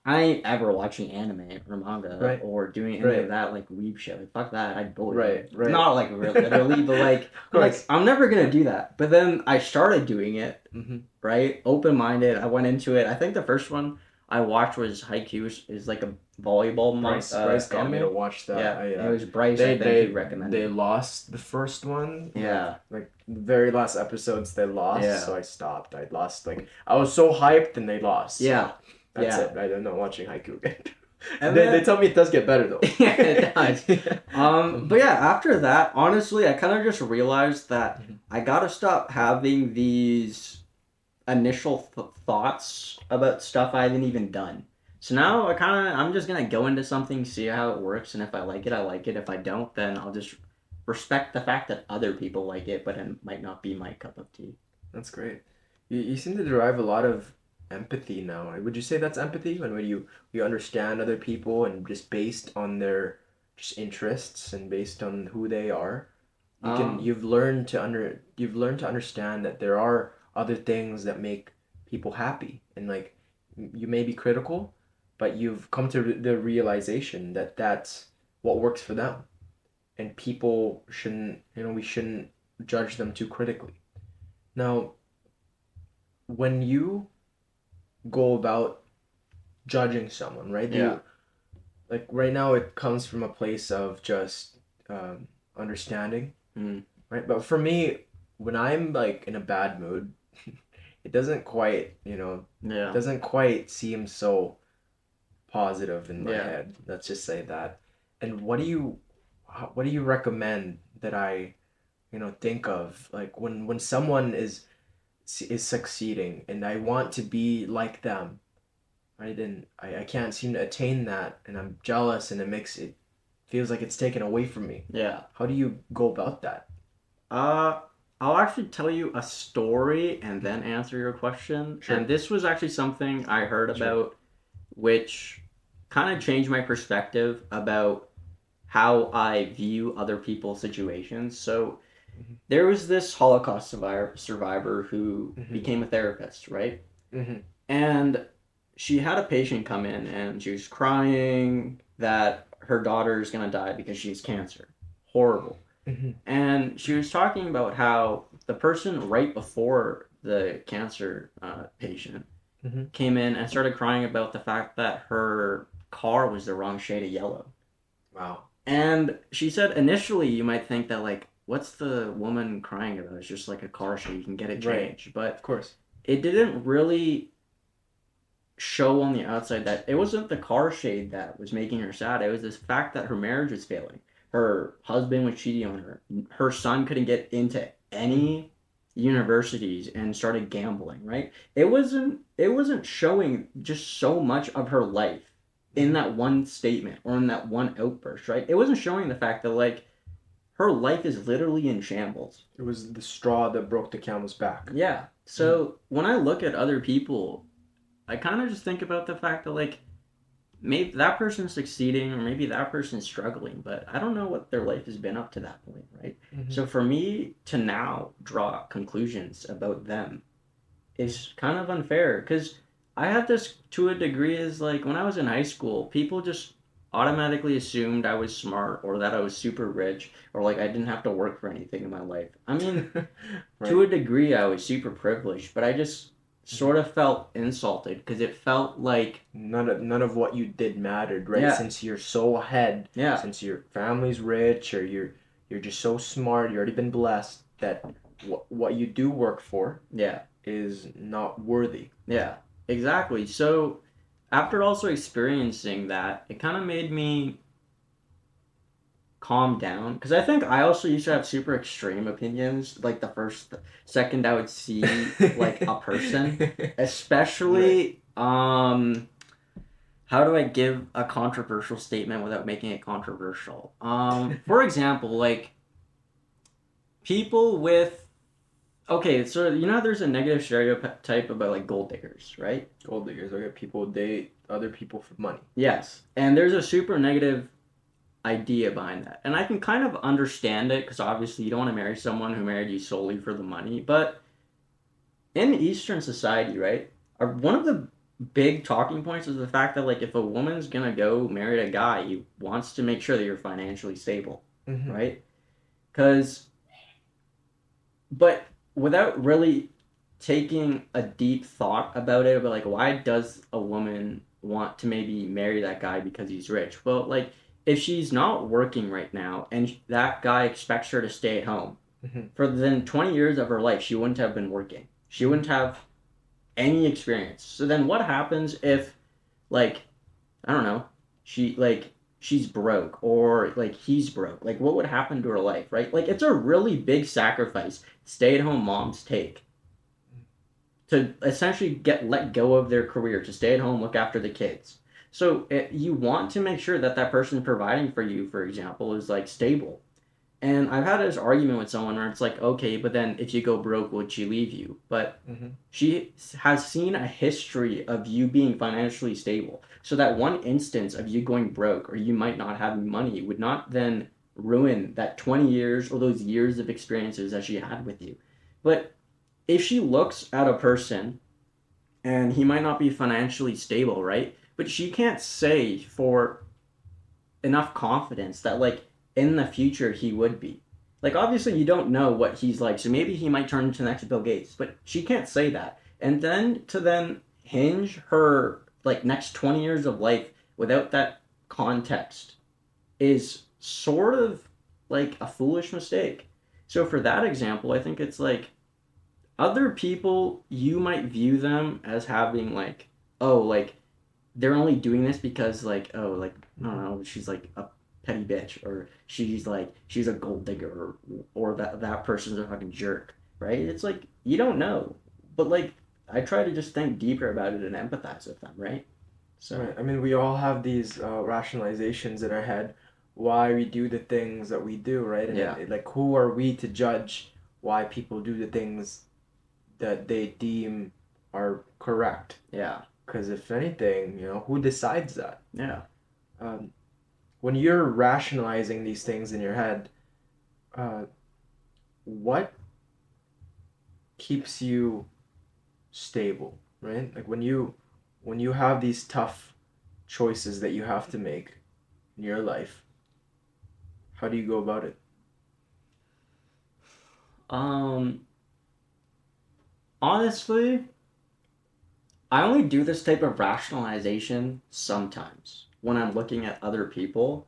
I ain't ever watching anime or manga Right. or doing any Right. of that like weeb shit. Like fuck that, I'd bully you. Right, right. Not like literally, but like Of I'm like course. I'm never gonna do that. But then I started doing it, Mm-hmm. right? Open minded. I went into it. I think the first one I watched was Haikyuu, is like a volleyball Bryce got me to anime. watch that. Yeah, I it was Bryce. I think who recommended. they lost the first one. Yeah. Like the very last episodes they lost, Yeah. so I stopped. I lost like I was so hyped and they lost. So Yeah. that's Yeah. it. I'm not watching Haiku again. And They tell me it does get better though. Yeah, it does. But yeah, after that, honestly, I kind of just realized that I gotta stop having these initial thoughts about stuff I haven't even done. So now I'm just gonna go into something, see how it works, and if I like it, I like it. If I don't, then I'll just respect the fact that other people like it, but it might not be my cup of tea. That's great. You seem to derive a lot of empathy now. Would you say that's empathy when you understand other people and just based on their just interests and based on who they are, you've learned to understand that there are other things that make people happy, and like you may be critical, but you've come to the realization that that's what works for them, and people shouldn't, we shouldn't judge them too critically. Now, when you go about judging someone, right? Yeah. Like right now, it comes from a place of just understanding, Mm. right? But for me, when I'm like in a bad mood, it doesn't quite, Yeah. doesn't quite seem so positive in my Yeah. head. Let's just say that. And what do you recommend that I, think of like when someone is succeeding and I want to be like them, right? And I can't seem to attain that, and I'm jealous, and it feels like it's taken away from me. Yeah. How do you go about that? I'll actually tell you a story and then answer your question. Sure. And this was actually something I heard about, which kind of changed my perspective about how I view other people's situations. So there was this Holocaust survivor who became a therapist, right? Mm-hmm. And she had a patient come in and she was crying that her daughter is going to die because she has cancer. Horrible. Mm-hmm. And she was talking about how the person right before the cancer patient came in and started crying about the fact that her car was the wrong shade of yellow. Wow. And she said initially you might think that like, what's the woman crying about? It's just like a car shade, you can get it changed. Right. But Of course. it didn't really show on the outside that it wasn't the car shade that was making her sad. It was this fact that her marriage was failing. her husband was cheating on her. Her son couldn't get into any universities and started gambling, right? It wasn't showing just so much of her life in that one statement or in that one outburst, right? It wasn't showing the fact that like her life is literally in shambles. It was the straw that broke the camel's back. Yeah. So when I look at other people, I kind of just think about the fact that like maybe that person's succeeding or maybe that person's struggling, but I don't know what their life has been up to that point, right? So for me to now draw conclusions about them is kind of unfair because I had this to a degree is like when I was in high school, people just automatically assumed I was smart or that I was super rich or like I didn't have to work for anything in my life. I mean, Right. to a degree, I was super privileged, but I just sort of felt insulted because it felt like None of what you did mattered, right? Yeah. Since you're so ahead, Yeah. since your family's rich or you're just so smart, you already been blessed that what you do work for Yeah. is not worthy. Yeah, exactly. So after also experiencing that, it kind of made me calm down because I think I also used to have super extreme opinions. Like the first second I would see like a person, especially how do I give a controversial statement without making it controversial? For example, like people with okay, so you know how there's a negative stereotype about like gold diggers, right? Gold diggers, okay, people date other people for money. Yes, and there's a super negative idea behind that. And I can kind of understand it because obviously you don't want to marry someone who married you solely for the money. But in Eastern society, right, one of the big talking points is the fact that like if a woman's gonna go marry a guy, he wants to make sure that you're financially stable, right? Because, but without really taking a deep thought about it, about like why does a woman want to maybe marry that guy because he's rich? Well, like if she's not working right now and that guy expects her to stay at home for then 20 years of her life, she wouldn't have been working. She wouldn't have any experience. So then what happens if like I don't know, she's broke or like he's broke. Like what would happen to her life, right? Like it's a really big sacrifice stay-at-home moms take to essentially get let go of their career to stay at home, look after the kids. So you want to make sure that that person providing for you, for example, is like stable. And I've had this argument with someone where it's like, okay, but then if you go broke, would she leave you? But she has seen a history of you being financially stable. So that one instance of you going broke or you might not have money would not then ruin that 20 years or those years of experiences that she had with you. But if she looks at a person and he might not be financially stable, right? But she can't say for enough confidence that like in the future he would be. Like obviously you don't know what he's like, so maybe he might turn into the next Bill Gates, but she can't say that. And then to then hinge her like next 20 years of life without that context is sort of like a foolish mistake. So for that example, I think it's like other people you might view them as having like oh like they're only doing this because like oh like I don't know she's like a petty bitch or she's a gold digger or that person's a fucking jerk, right? It's like you don't know, but like I try to just think deeper about it and empathize with them, right? So Right. I mean, we all have these rationalizations in our head why we do the things that we do, right? And Yeah. like, who are we to judge why people do the things that they deem are correct? Yeah. Because if anything, who decides that? Yeah. When you're rationalizing these things in your head, what keeps you stable, right? Like when you have these tough choices that you have to make in your life, how do you go about it? um Honestly, I only do this type of rationalization sometimes when I'm looking at other people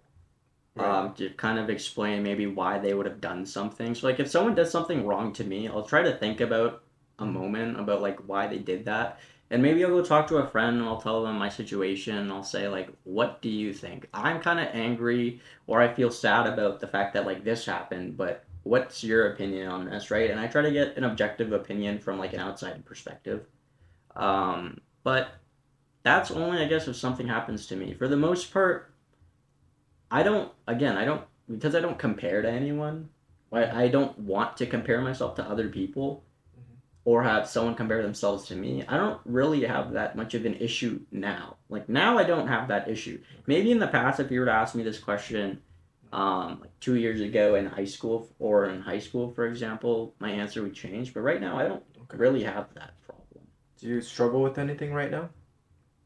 Right. to kind of explain maybe why they would have done something. So like if someone does something wrong to me, I'll try to think about a moment about like why they did that. And maybe I'll go talk to a friend and I'll tell them my situation and I'll say like, what do you think? I'm kind of angry or I feel sad about the fact that like this happened, but what's your opinion on this, right? And I try to get an objective opinion from like an outside perspective. But that's only, I guess, if something happens to me. For the most part, I don't, because I don't compare to anyone. I don't want to compare myself to other people or have someone compare themselves to me. I don't really have that much of an issue now. Like now, I don't have that issue. Maybe in the past, if you were to ask me this question, like 2 years ago in high school or in high school, for example, my answer would change. But right now, I don't really have that problem. Do you struggle with anything right now?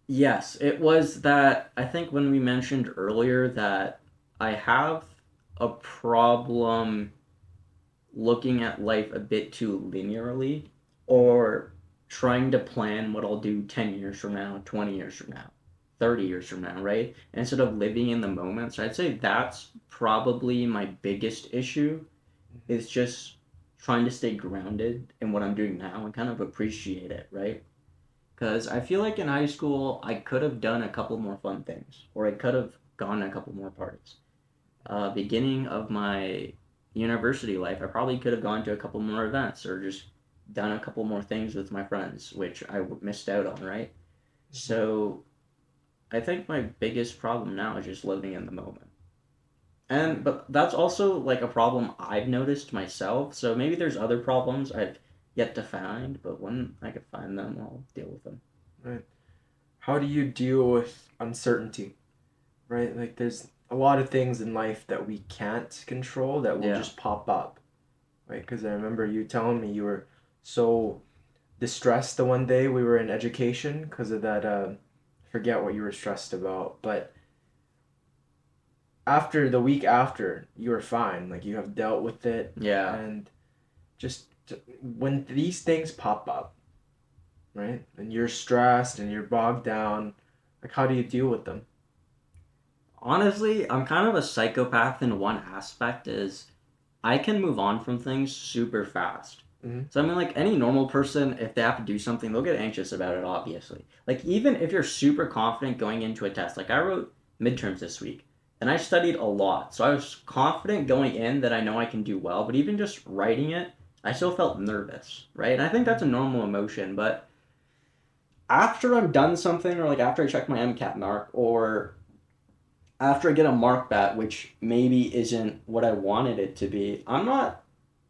Yes, it was that I think when we mentioned earlier that I have a problem looking at life a bit too linearly or trying to plan what I'll do 10 years from now, 20 years from now, 30 years from now, right? Instead of living in the moment. So I'd say that's probably my biggest issue is just trying to stay grounded in what I'm doing now and kind of appreciate it, right? Because I feel like in high school, I could have done a couple more fun things, or I could have gone to a couple more parties. Beginning of my university life, I probably could have gone to a couple more events, or just done a couple more things with my friends, which missed out on, right? So I think my biggest problem now is just living in the moment. But that's also like a problem I've noticed myself. So maybe there's other problems I've yet to find, but when I could find them, I'll deal with them. Right. How do you deal with uncertainty? Right? Like there's a lot of things in life that we can't control that will Yeah. just pop up. Right? Because I remember you telling me you were so distressed the one day we were in education because of that forget what you were stressed about, but after the week after you were fine, like you have dealt with it. Yeah. And just when these things pop up, right, and you're stressed and you're bogged down, like how do you deal with them? Honestly, I'm kind of a psychopath in one aspect is I can move on from things super fast. Mm-hmm. So I mean like any normal person if they have to do something, they'll get anxious about it obviously. Like even if you're super confident going into a test. Like I wrote midterms this week and I studied a lot. So I was confident going in that I know I can do well, but even just writing it, I still felt nervous, right? And I think that's a normal emotion, but after I've done something or like after I check my MCAT mark or after I get a mark back, which maybe isn't what I wanted it to be, I'm not.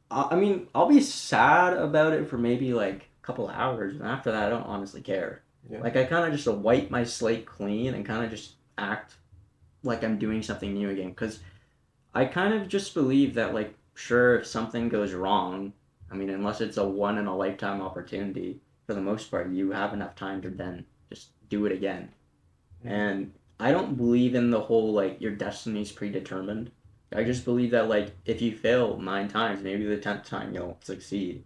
I mean, I'll be sad about it for maybe like a couple hours, and after that, I don't honestly care. Yeah. Like I kind of just wipe my slate clean and kind of just act like I'm doing something new again. Because I kind of just believe that like, sure, if something goes wrong, I mean, unless it's a one in a lifetime opportunity, for the most part, you have enough time to then just do it again. And I don't believe in the whole like your destiny's predetermined. I just believe that like if you fail 9 times, maybe the 10th time you'll succeed.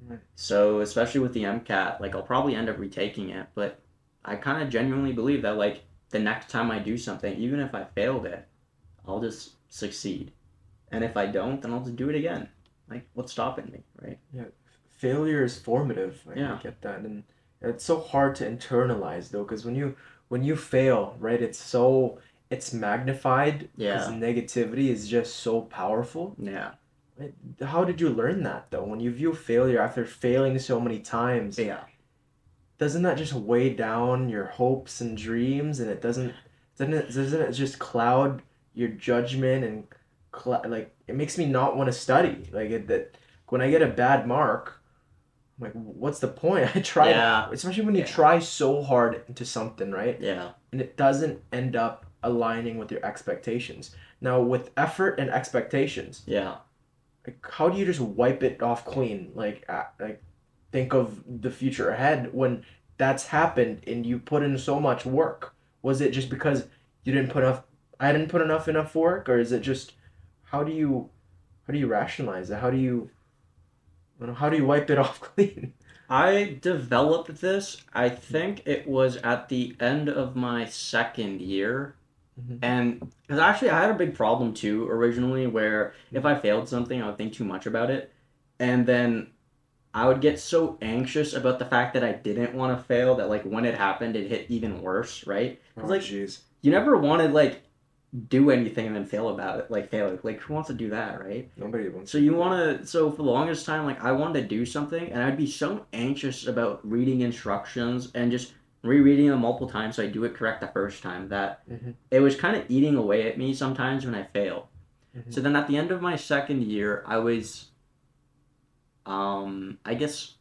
Right. So especially with the MCAT, like I'll probably end up retaking it, but I kind of genuinely believe that like the next time I do something, even if I failed it, I'll just succeed. And if I don't, then I'll just do it again. Like what's stopping me, right? Yeah. Failure is formative. Like, I Yeah. get that, and it's so hard to internalize though, because when you fail, right, it's magnified because Yeah. negativity is just so powerful. Yeah. Right? How did you learn that though? When you view failure after failing so many times, Yeah. doesn't that just weigh down your hopes and dreams, and doesn't it just cloud your judgment and like it makes me not want to study. Like that when I get a bad mark, I'm like, what's the point? I tried, Yeah. especially when you Yeah. try so hard into something, right? Yeah. And it doesn't end up aligning with your expectations. Now, with effort and expectations, Yeah. like how do you just wipe it off clean? Like think of the future ahead when that's happened and you put in so much work. Was it just because you didn't put enough? I didn't put enough work, or is it just how do you how do you rationalize it? How do you wipe it off clean? I developed this, I think it was at the end of my second year. Mm-hmm. And because actually, I had a big problem too originally where if I failed something, I would think too much about it. And then I would get so anxious about the fact that I didn't want to fail that like when it happened, it hit even worse, right? Oh, Because like jeez. you never want to like do anything and then fail about it, like fail. Like who wants to do that, right? Nobody wants So to you do that. want to. So for the longest time, like I wanted to do something, and I'd be so anxious about reading instructions and just rereading them multiple times so I do it correct the first time that Mm-hmm. it was kind of eating away at me sometimes when I fail. Mm-hmm. So then at the end of my second year, I was, I guess,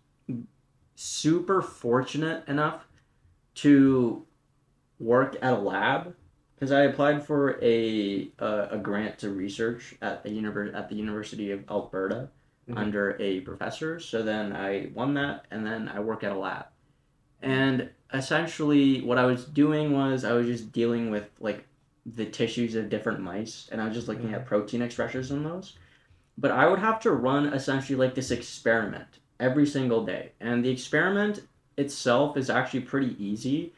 super fortunate enough to work at a lab because I applied for a grant to research at at the University of Alberta Mm-hmm. under a professor. So then I won that, and then I work at a lab. And essentially, what I was doing was I was just dealing with like the tissues of different mice, and I was just looking Mm-hmm. at protein expressions in those. But I would have to run essentially like this experiment every single day, and the experiment itself is actually pretty easy,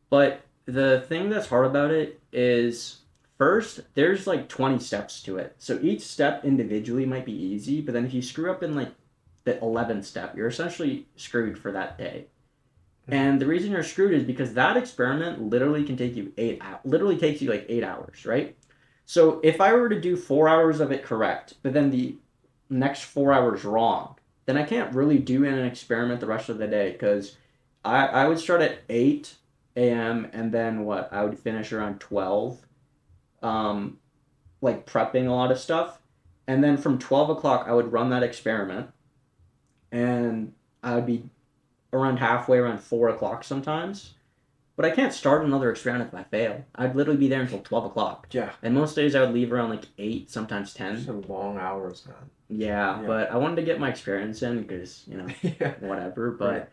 but the thing that's hard about it is first, there's like 20 steps to it. So each step individually might be easy, but then if you screw up in like the 11th step, you're essentially screwed for that day. Mm-hmm. And the reason you're screwed is because that experiment literally can take you 8 hours, literally takes you like 8 hours, right? So if I were to do 4 hours of it correct, but then the next 4 hours wrong, then I can't really do an experiment the rest of the day because I would start at 8 a.m. and then what? I would finish around 12, um, like prepping a lot of stuff. And then from 12 o'clock, I would run that experiment and I would be around halfway around 4 o'clock sometimes. But I can't start another experiment if I fail. I'd literally be there until 12 o'clock. Yeah. And most days I would leave around like 8, sometimes 10. Some long hours, man. Yeah, Yeah. but I wanted to get my experience in because, Yeah. whatever. Right.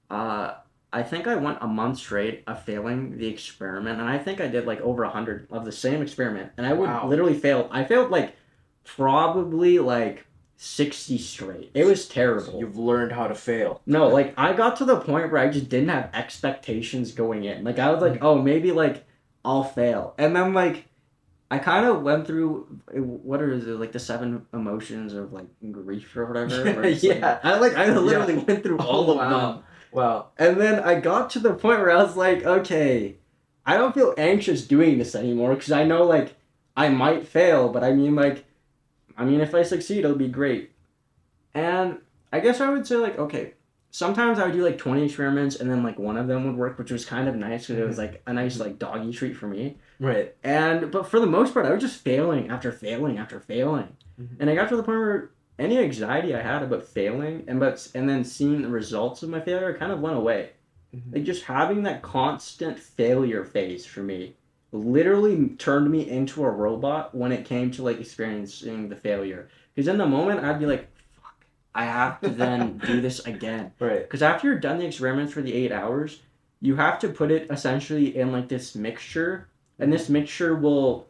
But I think I went a month straight of failing the experiment. And I think I did like over 100 of the same experiment. And I would Wow. literally fail. I failed like probably like 60 straight. It was terrible. You've learned how to fail. No, like I got to the point where I just didn't have expectations going in. Like I was like, oh, maybe like I'll fail. And then like I kind of went through what is it like the 7 emotions of like grief or whatever. Where it's Yeah. like I literally Yeah. went through Oh, all of wow. them. Wow. And then I got to the point where I was like, okay, I don't feel anxious doing this anymore because I know like I might fail, but I mean if I succeed, it'll be great. And I guess I would say like okay, sometimes I would do like 20 experiments and then like one of them would work, which was kind of nice because it was like a nice like doggy treat for me. Right. But for the most part, I was just failing after failing after failing, Mhm. and I got to the point where any anxiety I had about failing and then seeing the results of my failure kind of went away. Mhm. Like just having that constant failure phase for me literally turned me into a robot when it came to like experiencing the failure. Because in the moment, I'd be like, "Fuck, I have to then do this again." Right. Because after you're done the experiments for the 8 hours, you have to put it essentially in like this mixture, and this mixture will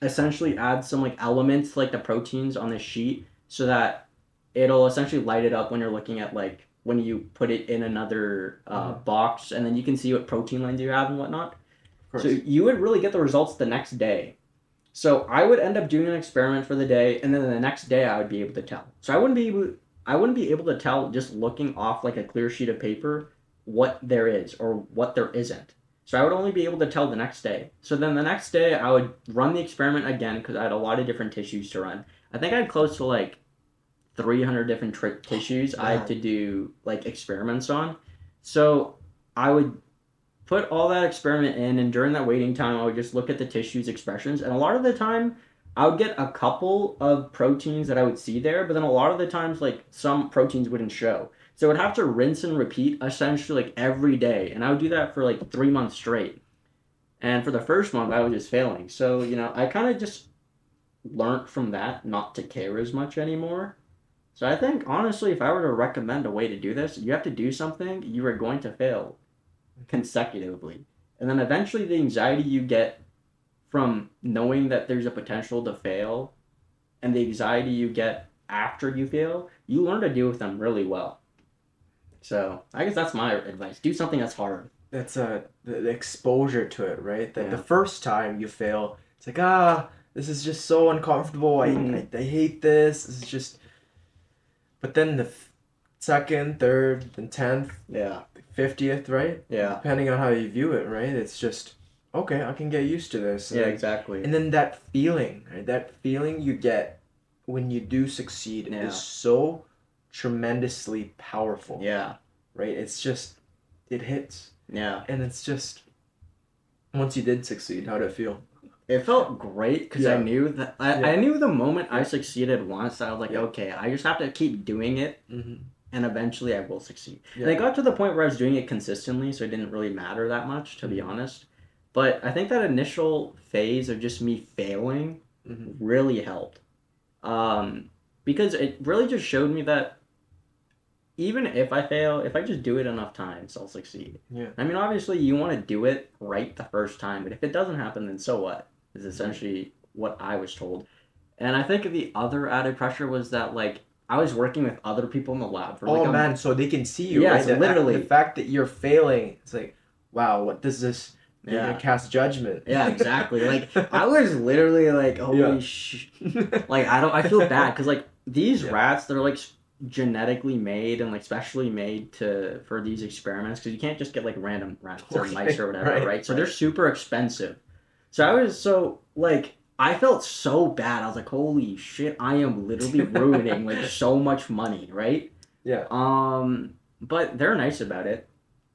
essentially add some like elements like the proteins on the sheet so that it'll essentially light it up when you're looking at like when you put it in another box, and then you can see what protein lines you have and whatnot. Of So course. you would really get the results the next day. So I would end up doing an experiment for the day, and then the next day I would be able to tell. So I wouldn't be able to tell just looking off like a clear sheet of paper what there is or what there isn't. So I would only be able to tell the next day. So then the next day I would run the experiment again because I had a lot of different tissues to run. I think I had close to like 300 different tissues I had to do like experiments on. So I would put all that experiment in, and during that waiting time I would just look at the tissues expressions, and a lot of the time I would get a couple of proteins that I would see there, but then a lot of the times like some proteins wouldn't show, so I would have to rinse and repeat essentially like every day, and I would do that for like 3 months straight. And for the first month I was just failing, so I kind of just learned from that not to care as much anymore. So I think honestly, if I were to recommend a way to do this, you have to do something you are going to fail consecutively. And then eventually the anxiety you get from knowing that there's a potential to fail and the anxiety you get after you fail, you learn to deal with them really well. So I guess that's my advice. Do something that's hard. That's the exposure to it, right? That Yeah. the first time you fail, it's like this is just so uncomfortable. I hate this. This is just. But then second, third, then 10th, Yeah. 50th, right? Yeah. Depending on how you view it, right? It's just, okay, I can get used to this. Yeah, exactly. And then that feeling, right? That feeling you get when you do succeed is so tremendously powerful. Yeah. Right? It's just, it hits. Yeah. And it's just, once you did succeed, how did it feel? It felt great because I knew that I knew the moment I Yeah. succeeded once, I was like, okay, I just have to keep doing it, and eventually I will succeed. Yeah. And I got to the point where I was doing it consistently, so it didn't really matter that much, to be honest. But I think that initial phase of just me failing really helped, because it really just showed me that even if I fail, if I just do it enough times, I'll succeed. Yeah. I mean, obviously, you want to do it right the first time, but if it doesn't happen, then so what? Is essentially what I was told. And I think the other added pressure was that, like, I was working with other people in the lab for like man, so they can see you, yeah, right? so literally. The fact that you're failing, it's like, wow, what does this? You're gonna cast judgment. Yeah, exactly. Like, I was literally like, holy like, I feel bad because, like, these rats, they're like genetically made and like specially made for these experiments, because you can't just get like random rats or mice or whatever, right? So they're super expensive. So I was like, I felt so bad. I was like, holy shit, I am literally ruining like so much money, right? Yeah. But they're nice about it.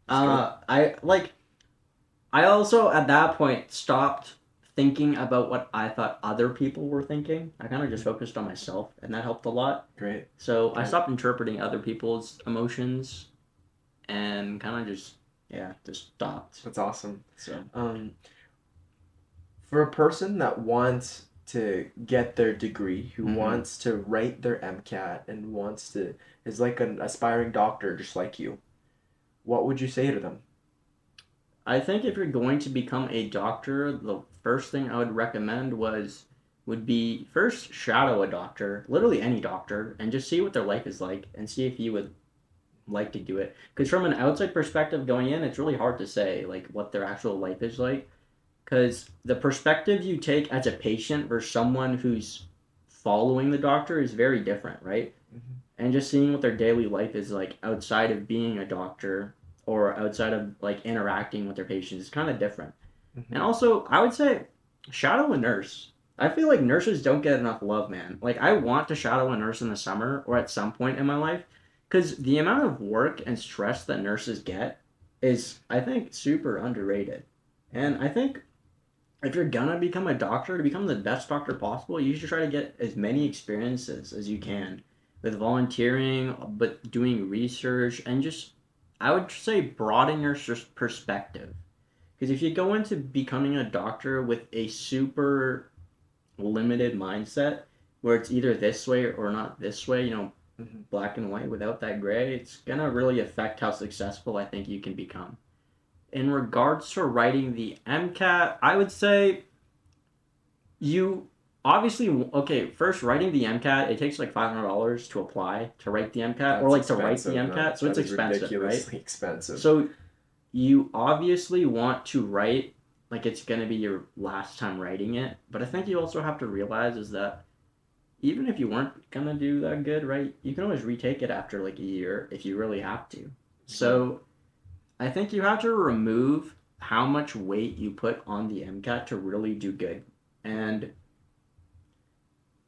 I also at that point stopped thinking about what I thought other people were thinking. I kind of just focused on myself, and that helped a lot. Great. So I stopped interpreting other people's emotions, and kind of just stopped. That's awesome. So for a person that wants to get their degree, who wants to write their MCAT and is like an aspiring doctor just like you, what would you say to them? I think if you're going to become a doctor, the first thing I would recommend would be first shadow a doctor, literally any doctor, and just see what their life is like and see if you would like to do it. Because from an outside perspective going in, it's really hard to say like what their actual life is like. Because the perspective you take as a patient versus someone who's following the doctor is very different, right? And just seeing what their daily life is like outside of being a doctor or outside of like interacting with their patients is kind of different. And also, I would say shadow a nurse. I feel like nurses don't get enough love, man. Like, I want to shadow a nurse in the summer or at some point in my life, because the amount of work and stress that nurses get is, I think, super underrated. And I think if you're gonna become a doctor, to become the best doctor possible, you should try to get as many experiences as you can with volunteering, but doing research, and just, I would say, broaden your perspective. Because if you go into becoming a doctor with a super limited mindset, where it's either this way or not this way, black and white without that gray, it's gonna really affect how successful I think you can become. In regards to writing the MCAT, I would say you obviously, okay, first writing the MCAT, it takes like $500 to apply to write the MCAT, or like to write the MCAT, so it's expensive, ridiculously right? Expensive. So you obviously want to write like it's going to be your last time writing it, but I think you also have to realize is that even if you weren't going to do that good, right, you can always retake it after like a year if you really have to. So I think you have to remove how much weight you put on the MCAT to really do good. And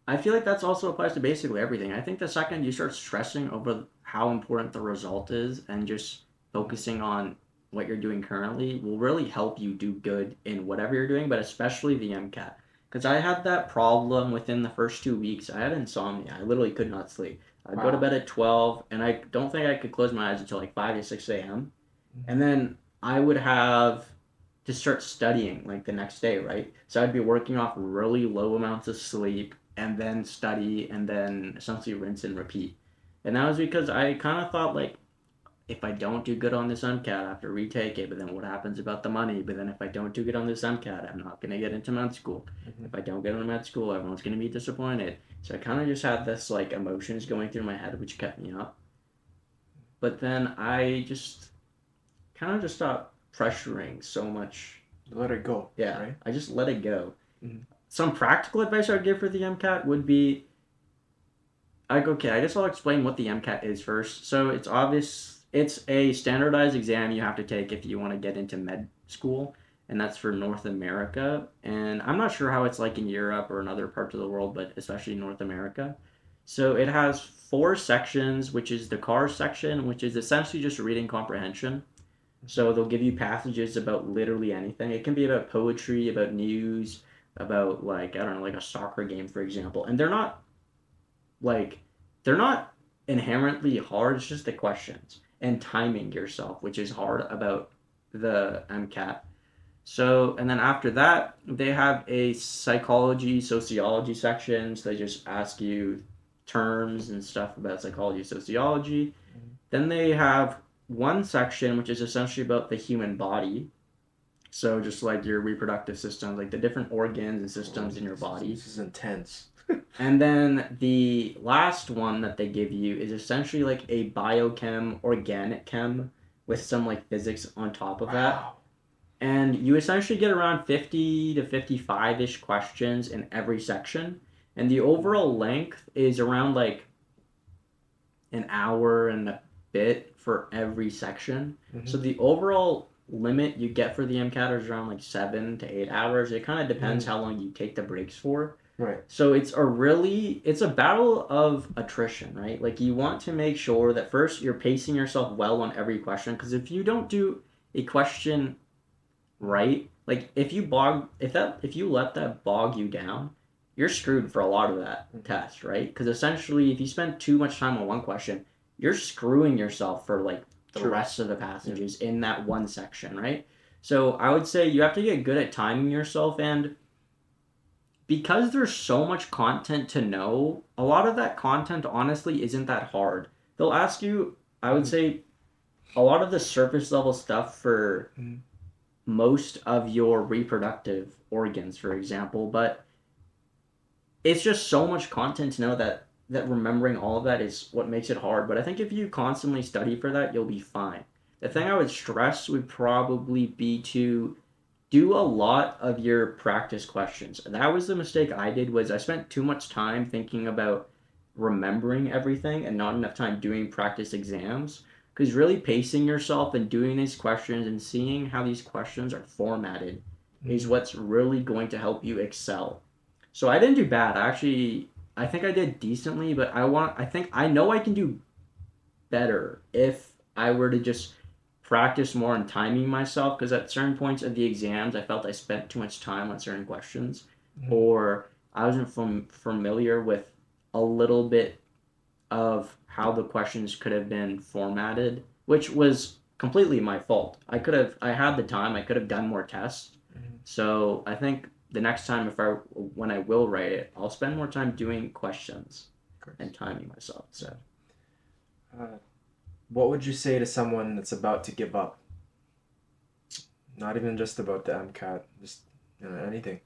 I feel like that's also applies to basically everything. I think the second you start stressing over how important the result is and just focusing on what you're doing currently will really help you do good in whatever you're doing, but especially the MCAT. Because I had that problem within the first 2 weeks. I had insomnia. I literally could not sleep. I'd go to bed at 12, and I don't think I could close my eyes until like 5 to 6 a.m. And then I would have to start studying like the next day, right? So I'd be working off really low amounts of sleep and then study and then essentially rinse and repeat. And that was because I kind of thought like, if I don't do good on this MCAT, I have to retake it. But then what happens about the money? But then if I don't do good on this MCAT, I'm not going to get into med school. If I don't get into med school, everyone's going to be disappointed. So I kind of just had this like emotions going through my head, which kept me up. But then I just kind of just stopped pressuring so much. Let it go. Yeah, right? I just let it go. Some practical advice I would give for the MCAT would be Okay, I guess I'll explain what the MCAT is first. So it's obvious, it's a standardized exam you have to take if you want to get into med school, and that's for North America. And I'm not sure how it's like in Europe or in other parts of the world, but especially North America. So it has four sections, which is the car section, which is essentially just reading comprehension. So they'll give you passages about literally anything. It can be about poetry, about news, about like, I don't know, like a soccer game, for example. And like they're not inherently hard, it's just the questions and timing yourself, which is hard about the MCAT. So, and then after that, they have a psychology, sociology section. So they just ask you terms and stuff about psychology, sociology. Then they have one section which is essentially about the human body. So just like your reproductive system, like the different organs and systems in your body. This is intense. And then the last one that they give you is essentially like a biochem, organic chem with some like physics on top of that. Wow. And you essentially get around 50 to 55-ish questions in every section. And the overall length is around like an hour and a bit for every section. Mm-hmm. So the overall limit you get for the MCAT is around like 7 to 8 hours. It kind of depends how long you take the breaks for. Right. So it's a battle of attrition, right? Like you want to make sure that first you're pacing yourself well on every question, because if you don't do a question right, like if you let that bog you down, you're screwed for a lot of that test, right? Because essentially if you spend too much time on one question, you're screwing yourself for like the rest of the passages in that one section, right? So I would say you have to get good at timing yourself, and because there's so much content to know, a lot of that content honestly isn't that hard. They'll ask you, I would say, a lot of the surface level stuff for most of your reproductive organs, for example, but it's just so much content to know that remembering all of that is what makes it hard. But I think if you constantly study for that, you'll be fine. The thing I would stress would probably be to do a lot of your practice questions. That was the mistake I did, was I spent too much time thinking about remembering everything and not enough time doing practice exams. Because really pacing yourself and doing these questions and seeing how these questions are formatted is what's really going to help you excel. So I didn't do bad. I think I did decently, but I know I can do better if I were to just practice more on timing myself, because at certain points of the exams I felt I spent too much time on certain questions, or I wasn't familiar with a little bit of how the questions could have been formatted, which was completely my fault. I had the time, I could have done more tests. So I think the next time when I will write it, I'll spend more time doing questions and timing myself. So what would you say to someone that's about to give up? Not even just about the MCAT, just anything.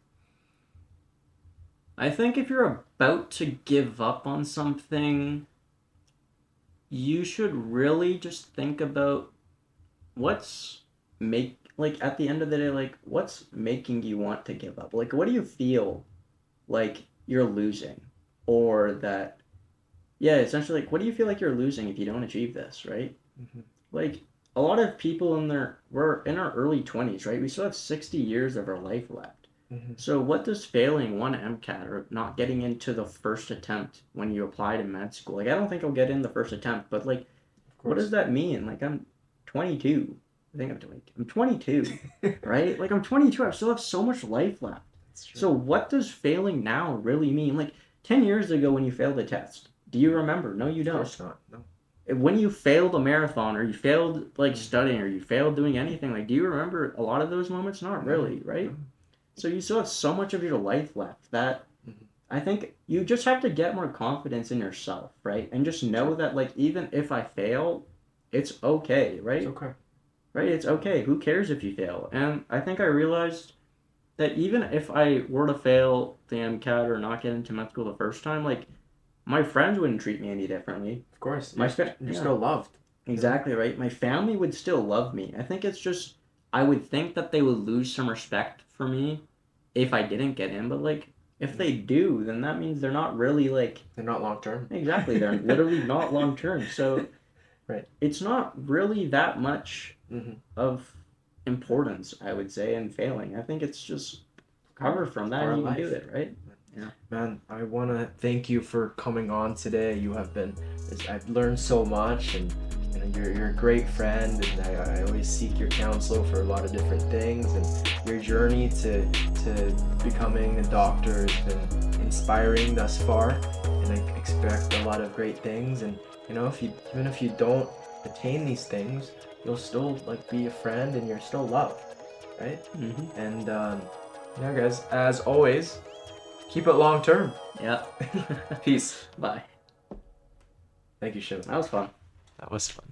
I think if you're about to give up on something, you should really just think about at the end of the day, like what's making you want to give up? Like what do you feel like you're losing? Or that, yeah, essentially, like what do you feel like you're losing if you don't achieve this, right? Like a lot of people we're in our early 20s, right? We still have 60 years of our life left. So what does failing one MCAT or not getting into the first attempt when you apply to med school? Like I don't think I'll get in the first attempt, but like what does that mean? Like I'm 22. I think I'm 22. I'm 22, right? Like I'm 22. I still have so much life left. So what does failing now really mean? Like 10 years ago when you failed a test, do you remember? No, you don't. Of course not. No. When you failed a marathon, or you failed like studying, or you failed doing anything, like do you remember a lot of those moments? Not really, right? No. So you still have so much of your life left that I think you just have to get more confidence in yourself, right? And just know that like even if I fail, it's okay, right? It's okay. Right? It's okay. Who cares if you fail? And I think I realized that even if I were to fail the MCAT or not get into med school the first time, like my friends wouldn't treat me any differently. Of course. You're still loved. Exactly, right? My family would still love me. I think it's just, I would think that they would lose some respect for me if I didn't get in, but like If they do, then that means they're not really like They're not long term. exactly. They're literally not long term. So Right. it's not really that much Mm-hmm. of importance, I would say, in failing. I think it's just recover from that Part and of you can do life. it, right? Man, I want to thank you for coming on today. You have been, I've learned so much, and you're a great friend, and I always seek your counsel for a lot of different things, and your journey to becoming a doctor has been inspiring thus far, and I expect a lot of great things. And even if you don't attain these things, you'll still like be a friend, and you're still loved, right? Mm-hmm. And yeah, guys, as always, keep it long term. Yeah. Peace. Bye. Thank you, Shiva. That was fun. That was fun.